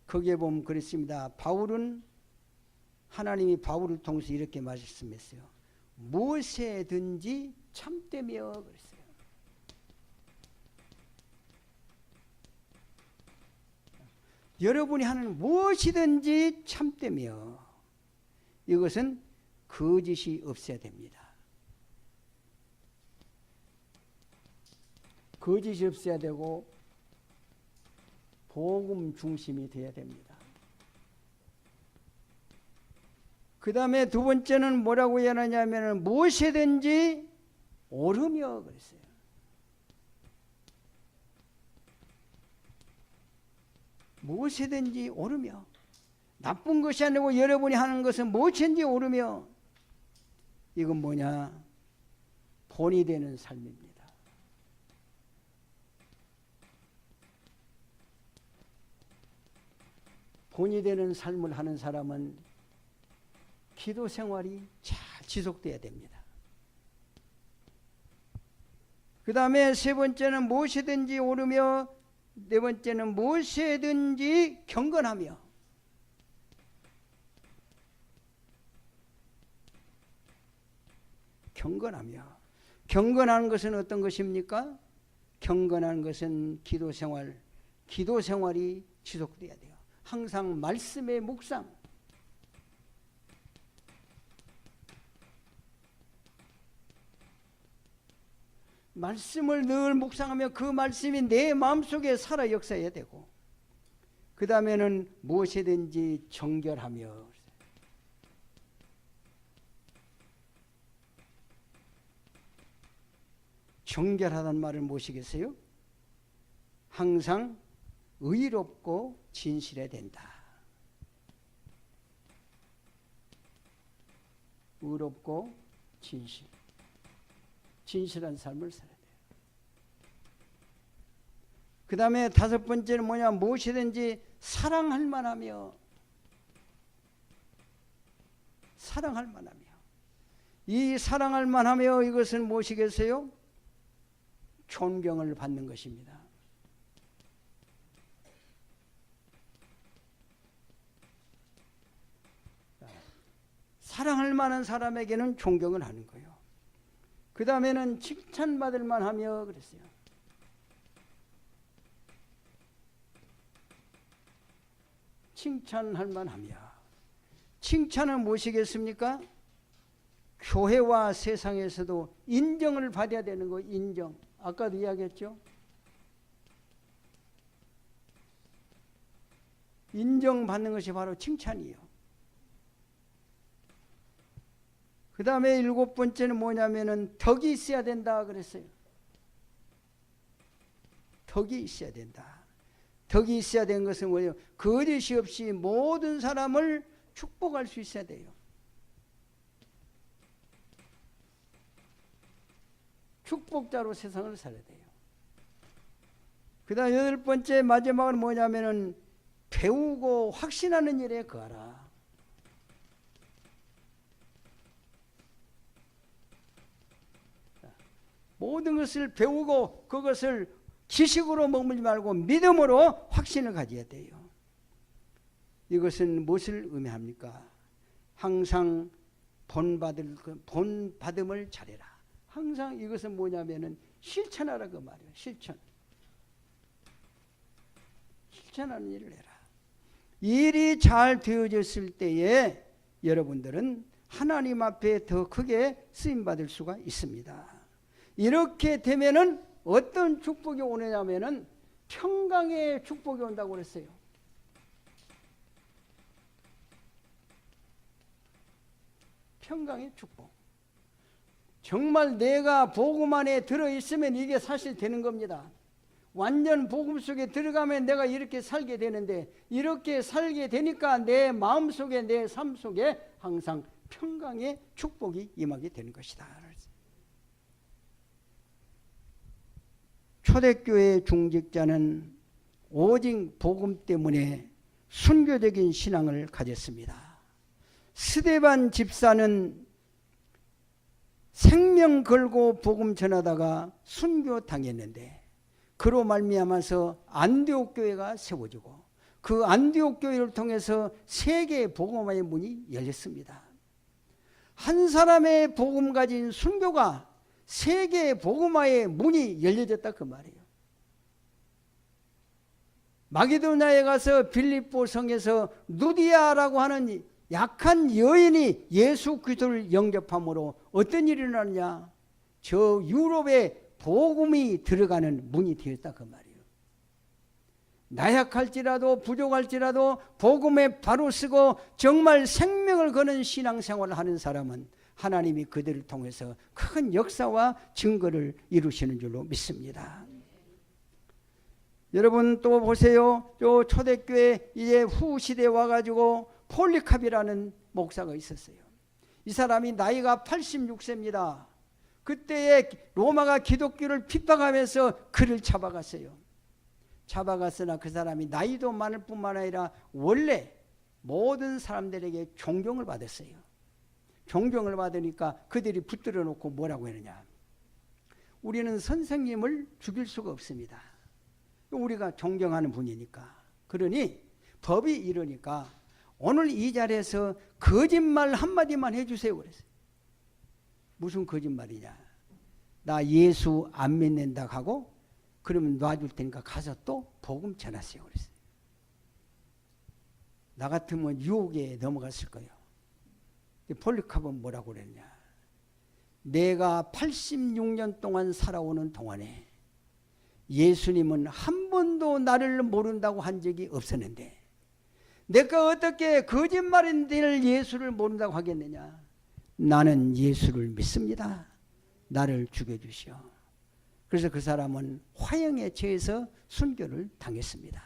거기에 보면 그랬습니다. 바울은 하나님이 바울을 통해서 이렇게 말씀했어요. 무엇에든지 참되며 그랬어요. 여러분이 하는 무엇이든지 참되며 이것은 거짓이 없어야 됩니다. 거짓이 없어야 되고 복음 중심이 되어야 됩니다. 그 다음에 두 번째는 뭐라고 얘기하냐면 무엇이든지 오르며 그랬어요. 무엇이든지 오르며, 나쁜 것이 아니고 여러분이 하는 것은 무엇인지 오르며, 이건 뭐냐? 본이 되는 삶입니다. 본이 되는 삶을 하는 사람은 기도 생활이 잘 지속돼야 됩니다. 그 다음에 세 번째는 무엇이든지 오르며, 네 번째는 무엇이든지 경건하며. 경건하며. 경건하는 것은 어떤 것입니까? 경건한 것은 기도 생활이 지속돼야 돼요. 항상 말씀의 묵상. 말씀을 늘 묵상하며 그 말씀이 내 마음속에 살아 역사해야 되고, 그 다음에는 무엇이든지 정결하며. 정결하다는 말을 무엇이겠어요? 항상 의롭고 진실해야 된다. 의롭고 진실한 삶을 살아야 돼요. 그 다음에 다섯 번째는 뭐냐? 무엇이든지 사랑할 만하며. 사랑할 만하며. 이 사랑할 만하며, 이것은 무엇이겠어요? 존경을 받는 것입니다. 사랑할 만한 사람에게는 존경을 하는 거예요. 그 다음에는 칭찬받을 만하며 그랬어요. 칭찬할 만하며. 칭찬은 무엇이겠습니까? 교회와 세상에서도 인정을 받아야 되는 거. 인정. 아까도 이야기했죠. 인정받는 것이 바로 칭찬이에요. 그 다음에 일곱 번째는 뭐냐면은 덕이 있어야 된다 그랬어요. 덕이 있어야 된다. 덕이 있어야 되는 것은 뭐예요? 거짓이 없이 모든 사람을 축복할 수 있어야 돼요. 축복자로 세상을 살아야 돼요. 그 다음 여덟 번째 마지막은 뭐냐면은 배우고 확신하는 일에 거하라. 모든 것을 배우고 그것을 지식으로 머물지 말고 믿음으로 확신을 가져야 돼요. 이것은 무엇을 의미합니까? 항상 본받음을 잘해라. 항상 이것은 뭐냐면은 실천하라 그 말이에요. 실천하는 일을 해라. 일이 잘 되어졌을 때에 여러분들은 하나님 앞에 더 크게 쓰임받을 수가 있습니다. 이렇게 되면은 어떤 축복이 오느냐면은 평강의 축복이 온다고 그랬어요. 평강의 축복. 정말 내가 복음 안에 들어있으면 이게 사실 되는 겁니다. 완전 복음 속에 들어가면 내가 이렇게 살게 되는데, 이렇게 살게 되니까 내 마음속에, 내 삶 속에 항상 평강의 축복이 임하게 되는 것이다. 초대교회 중직자는 오직 복음 때문에 순교적인 신앙을 가졌습니다. 스데반 집사는 생명 걸고 복음 전하다가 순교당했는데, 그로 말미암아서 안디옥 교회가 세워지고 그 안디옥 교회를 통해서 세계 복음화의 문이 열렸습니다. 한 사람의 복음 가진 순교가 세계 복음화의 문이 열려졌다 그 말이에요. 마게도냐에 가서 빌립보 성에서 누디아라고 하는 약한 여인이 예수 그리스도를 영접함으로 어떤 일이 일어났냐? 저 유럽의 복음이 들어가는 문이 되었다 그 말이에요. 나약할지라도 부족할지라도 복음에 바로 쓰고 정말 생명을 거는 신앙생활을 하는 사람은 하나님이 그들을 통해서 큰 역사와 증거를 이루시는 줄로 믿습니다. 여러분 또 보세요. 요 초대교회 이제 후 시대에 와가지고 폴리캅이라는 목사가 있었어요. 이 사람이 나이가 86세입니다. 그때에 로마가 기독교를 핍박하면서 그를 잡아갔어요. 잡아갔으나 그 사람이 나이도 많을 뿐만 아니라 원래 모든 사람들에게 존경을 받았어요. 존경을 받으니까 그들이 붙들어 놓고 뭐라고 했느냐. 우리는 선생님을 죽일 수가 없습니다. 우리가 존경하는 분이니까. 그러니 법이 이러니까 오늘 이 자리에서 거짓말 한마디만 해주세요 그랬어요. 무슨 거짓말이냐. 나 예수 안 믿는다 하고 그러면 놔줄 테니까 가서 또 복음 전하세요 그랬어요. 나 같으면 유혹에 넘어갔을 거예요. 폴리캅은 뭐라고 그랬냐. 내가 86년 동안 살아오는 동안에 예수님은 한 번도 나를 모른다고 한 적이 없었는데 내가 어떻게 거짓말인들 예수를 모른다고 하겠느냐. 나는 예수를 믿습니다. 나를 죽여주시오. 그래서 그 사람은 화형에 처해서 순교를 당했습니다.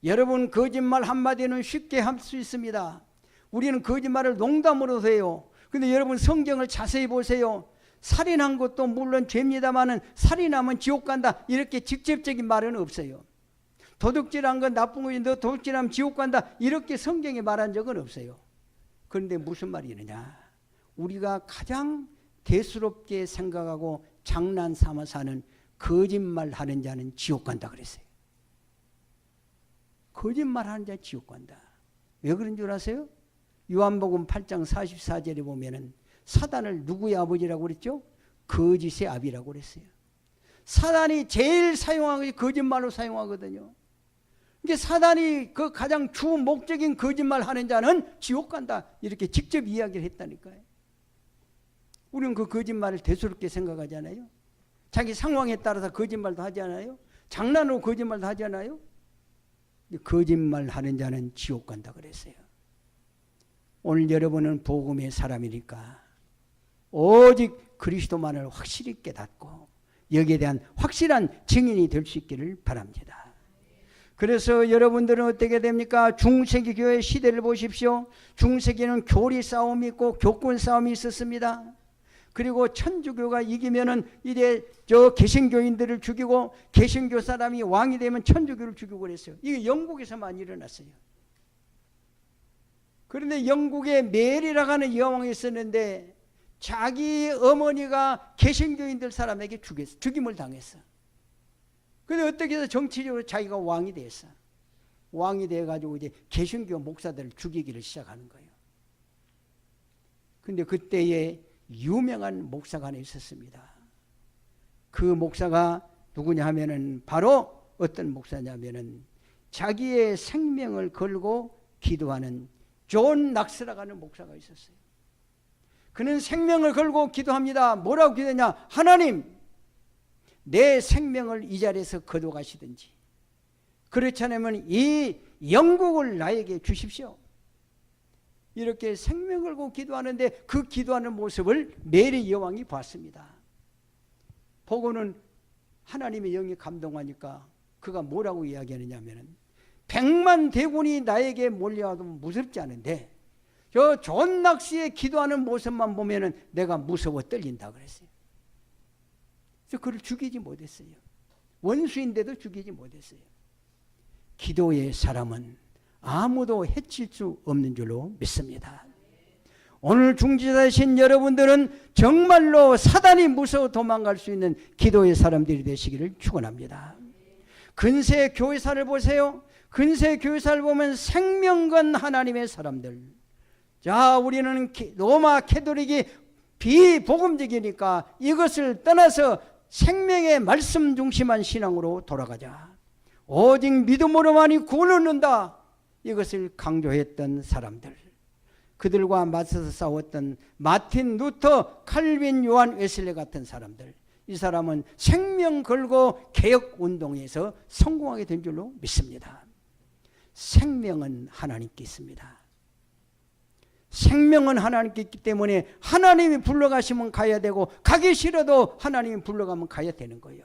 여러분 거짓말 한마디는 쉽게 할 수 있습니다. 우리는 거짓말을 농담으로 해요. 근데 여러분 성경을 자세히 보세요. 살인한 것도 물론 죄입니다마는 살인하면 지옥 간다 이렇게 직접적인 말은 없어요. 도둑질한 건 나쁜 거지 너 도둑질하면 지옥 간다 이렇게 성경에 말한 적은 없어요. 그런데 무슨 말이느냐. 우리가 가장 대수롭게 생각하고 장난 삼아 사는 거짓말하는 자는 지옥 간다 그랬어요. 거짓말하는 자 지옥 간다. 왜 그런 줄 아세요? 요한복음 8장 44절에 보면은 사단을 누구의 아버지라고 그랬죠? 거짓의 아비라고 그랬어요. 사단이 제일 사용하는 것이 거짓말로 사용하거든요. 이게 사단이 그 가장 주 목적인 거짓말하는 자는 지옥 간다 이렇게 직접 이야기를 했다니까요. 우리는 그 거짓말을 대수롭게 생각하잖아요. 자기 상황에 따라서 거짓말도 하지 않아요? 장난으로 거짓말도 하지 않아요? 거짓말하는 자는 지옥 간다 그랬어요. 오늘 여러분은 복음의 사람이니까 오직 그리스도만을 확실히 깨닫고 여기에 대한 확실한 증인이 될 수 있기를 바랍니다. 그래서 여러분들은 어떻게 됩니까? 중세기 교회 시대를 보십시오. 중세기는 교리 싸움이 있고 교권 싸움이 있었습니다. 그리고 천주교가 이기면은 이제 저 개신교인들을 죽이고 개신교 사람이 왕이 되면 천주교를 죽이고 그랬어요. 이게 영국에서만 일어났어요. 그런데 영국에 메리라고 하는 여왕이 있었는데 자기 어머니가 개신교인들 사람에게 죽임을 당했어. 그런데 어떻게 해서 정치적으로 자기가 왕이 됐어. 왕이 돼가지고 이제 개신교 목사들을 죽이기를 시작하는 거예요. 그런데 그때에 유명한 목사가 하나 있었습니다. 그 목사가 누구냐 하면은 바로 어떤 목사냐면은 자기의 생명을 걸고 기도하는 존 낙스라고 하는 목사가 있었어요. 그는 생명을 걸고 기도합니다. 뭐라고 기도하냐? 하나님, 내 생명을 이 자리에서 거둬가시든지 그렇지 않으면 이 영국을 나에게 주십시오. 이렇게 생명 걸고 기도하는데 그 기도하는 모습을 메리 여왕이 봤습니다. 보고는 하나님의 영이 감동하니까 그가 뭐라고 이야기하느냐면 100만 대군이 나에게 몰려와도 무섭지 않은데 저 존 낙시에 기도하는 모습만 보면은 내가 무서워 떨린다 그랬어요. 그래서 그를 죽이지 못했어요. 원수인데도 죽이지 못했어요. 기도의 사람은 아무도 해칠 수 없는 줄로 믿습니다. 오늘 중지자이신 여러분들은 정말로 사단이 무서워 도망갈 수 있는 기도의 사람들이 되시기를 축원합니다. 근세 교회사를 보세요. 근세 교회사를 보면 생명건 하나님의 사람들. 자, 우리는 로마 캐톨릭이 비복음적이니까 이것을 떠나서 생명의 말씀 중심한 신앙으로 돌아가자. 오직 믿음으로만이 구원을 얻는다. 이것을 강조했던 사람들. 그들과 맞서서 싸웠던 마틴 루터, 칼빈, 요한 웨슬레 같은 사람들. 이 사람은 생명 걸고 개혁운동에서 성공하게 된 줄로 믿습니다. 생명은 하나님께 있습니다. 생명은 하나님께 있기 때문에 하나님이 불러가시면 가야 되고, 가기 싫어도 하나님이 불러가면 가야 되는 거예요.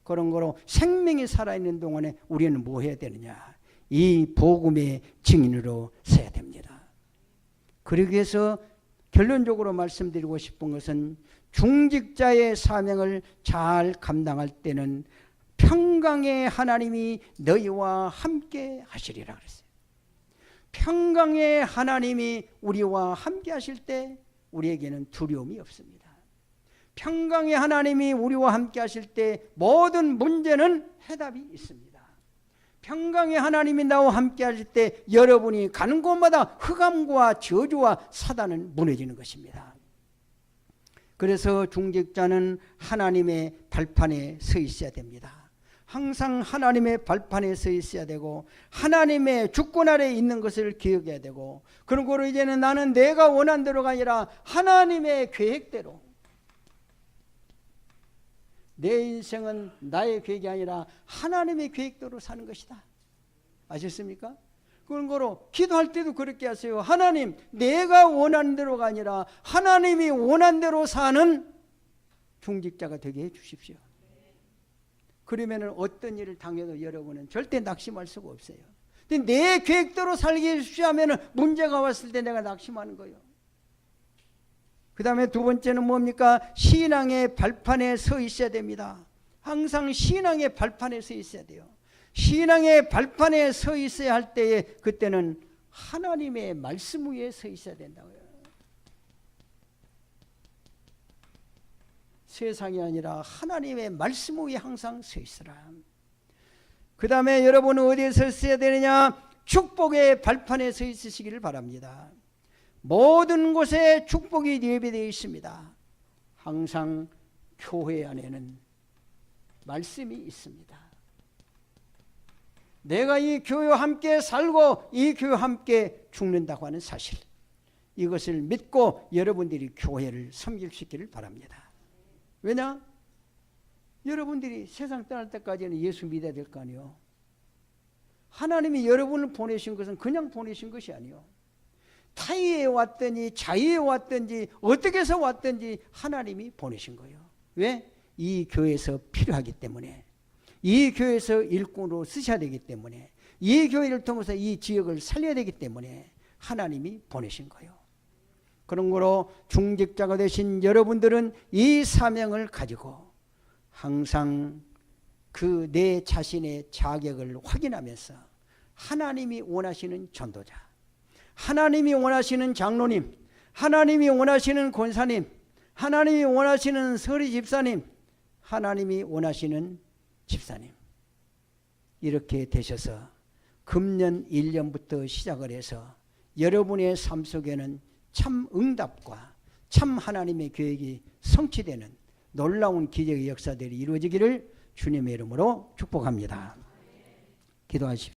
그런 거로 생명이 살아있는 동안에 우리는 뭐 해야 되느냐? 이 복음의 증인으로 서야 됩니다. 그러기 위해서 결론적으로 말씀드리고 싶은 것은, 중직자의 사명을 잘 감당할 때는 평강의 하나님이 너희와 함께 하시리라 그랬어요. 평강의 하나님이 우리와 함께 하실 때 우리에게는 두려움이 없습니다. 평강의 하나님이 우리와 함께 하실 때 모든 문제는 해답이 있습니다. 평강의 하나님이 나와 함께 하실 때 여러분이 가는 곳마다 흑암과 저주와 사단은 무너지는 것입니다. 그래서 중직자는 하나님의 발판에 서 있어야 됩니다. 항상 하나님의 발판에 서 있어야 되고, 하나님의 주권 아래에 있는 것을 기억해야 되고, 그러고 이제는 나는 내가 원한 대로가 아니라 하나님의 계획대로, 내 인생은 나의 계획이 아니라 하나님의 계획대로 사는 것이다. 아셨습니까? 그런 거로 기도할 때도 그렇게 하세요. 하나님, 내가 원하는 대로가 아니라 하나님이 원하는 대로 사는 중직자가 되게 해 주십시오. 그러면 어떤 일을 당해도 여러분은 절대 낙심할 수가 없어요. 근데 내 계획대로 살게 해주십시오 하면 문제가 왔을 때 내가 낙심하는 거예요. 그 다음에 두 번째는 뭡니까? 신앙의 발판에 서 있어야 됩니다. 항상 신앙의 발판에 서 있어야 돼요. 신앙의 발판에 서 있어야 할 때에 그때는 하나님의 말씀 위에 서 있어야 된다고요. 세상이 아니라 하나님의 말씀 위에 항상 서 있으라. 그 다음에 여러분은 어디에 서 있어야 되느냐? 축복의 발판에 서 있으시기를 바랍니다. 모든 곳에 축복이 예배되어 있습니다. 항상 교회 안에는 말씀이 있습니다. 내가 이 교회와 함께 살고 이 교회와 함께 죽는다고 하는 사실, 이것을 믿고 여러분들이 교회를 섬기시기를 바랍니다. 왜냐? 여러분들이 세상 떠날 때까지는 예수 믿어야 될 거 아니에요. 하나님이 여러분을 보내신 것은 그냥 보내신 것이 아니에요. 타의에 왔든지 자의에 왔든지 어떻게 해서 왔든지 하나님이 보내신 거예요. 왜? 이 교회에서 필요하기 때문에, 이 교회에서 일꾼으로 쓰셔야 되기 때문에, 이 교회를 통해서 이 지역을 살려야 되기 때문에 하나님이 보내신 거예요. 그런 거로 중직자가 되신 여러분들은 이 사명을 가지고 항상 그 내 자신의 자격을 확인하면서 하나님이 원하시는 전도자, 하나님이 원하시는 장로님, 하나님이 원하시는 권사님, 하나님이 원하시는 서리 집사님, 하나님이 원하시는 집사님, 이렇게 되셔서 금년 1년부터 시작을 해서 여러분의 삶 속에는 참 응답과 참 하나님의 계획이 성취되는 놀라운 기적의 역사들이 이루어지기를 주님의 이름으로 축복합니다. 기도하십시오.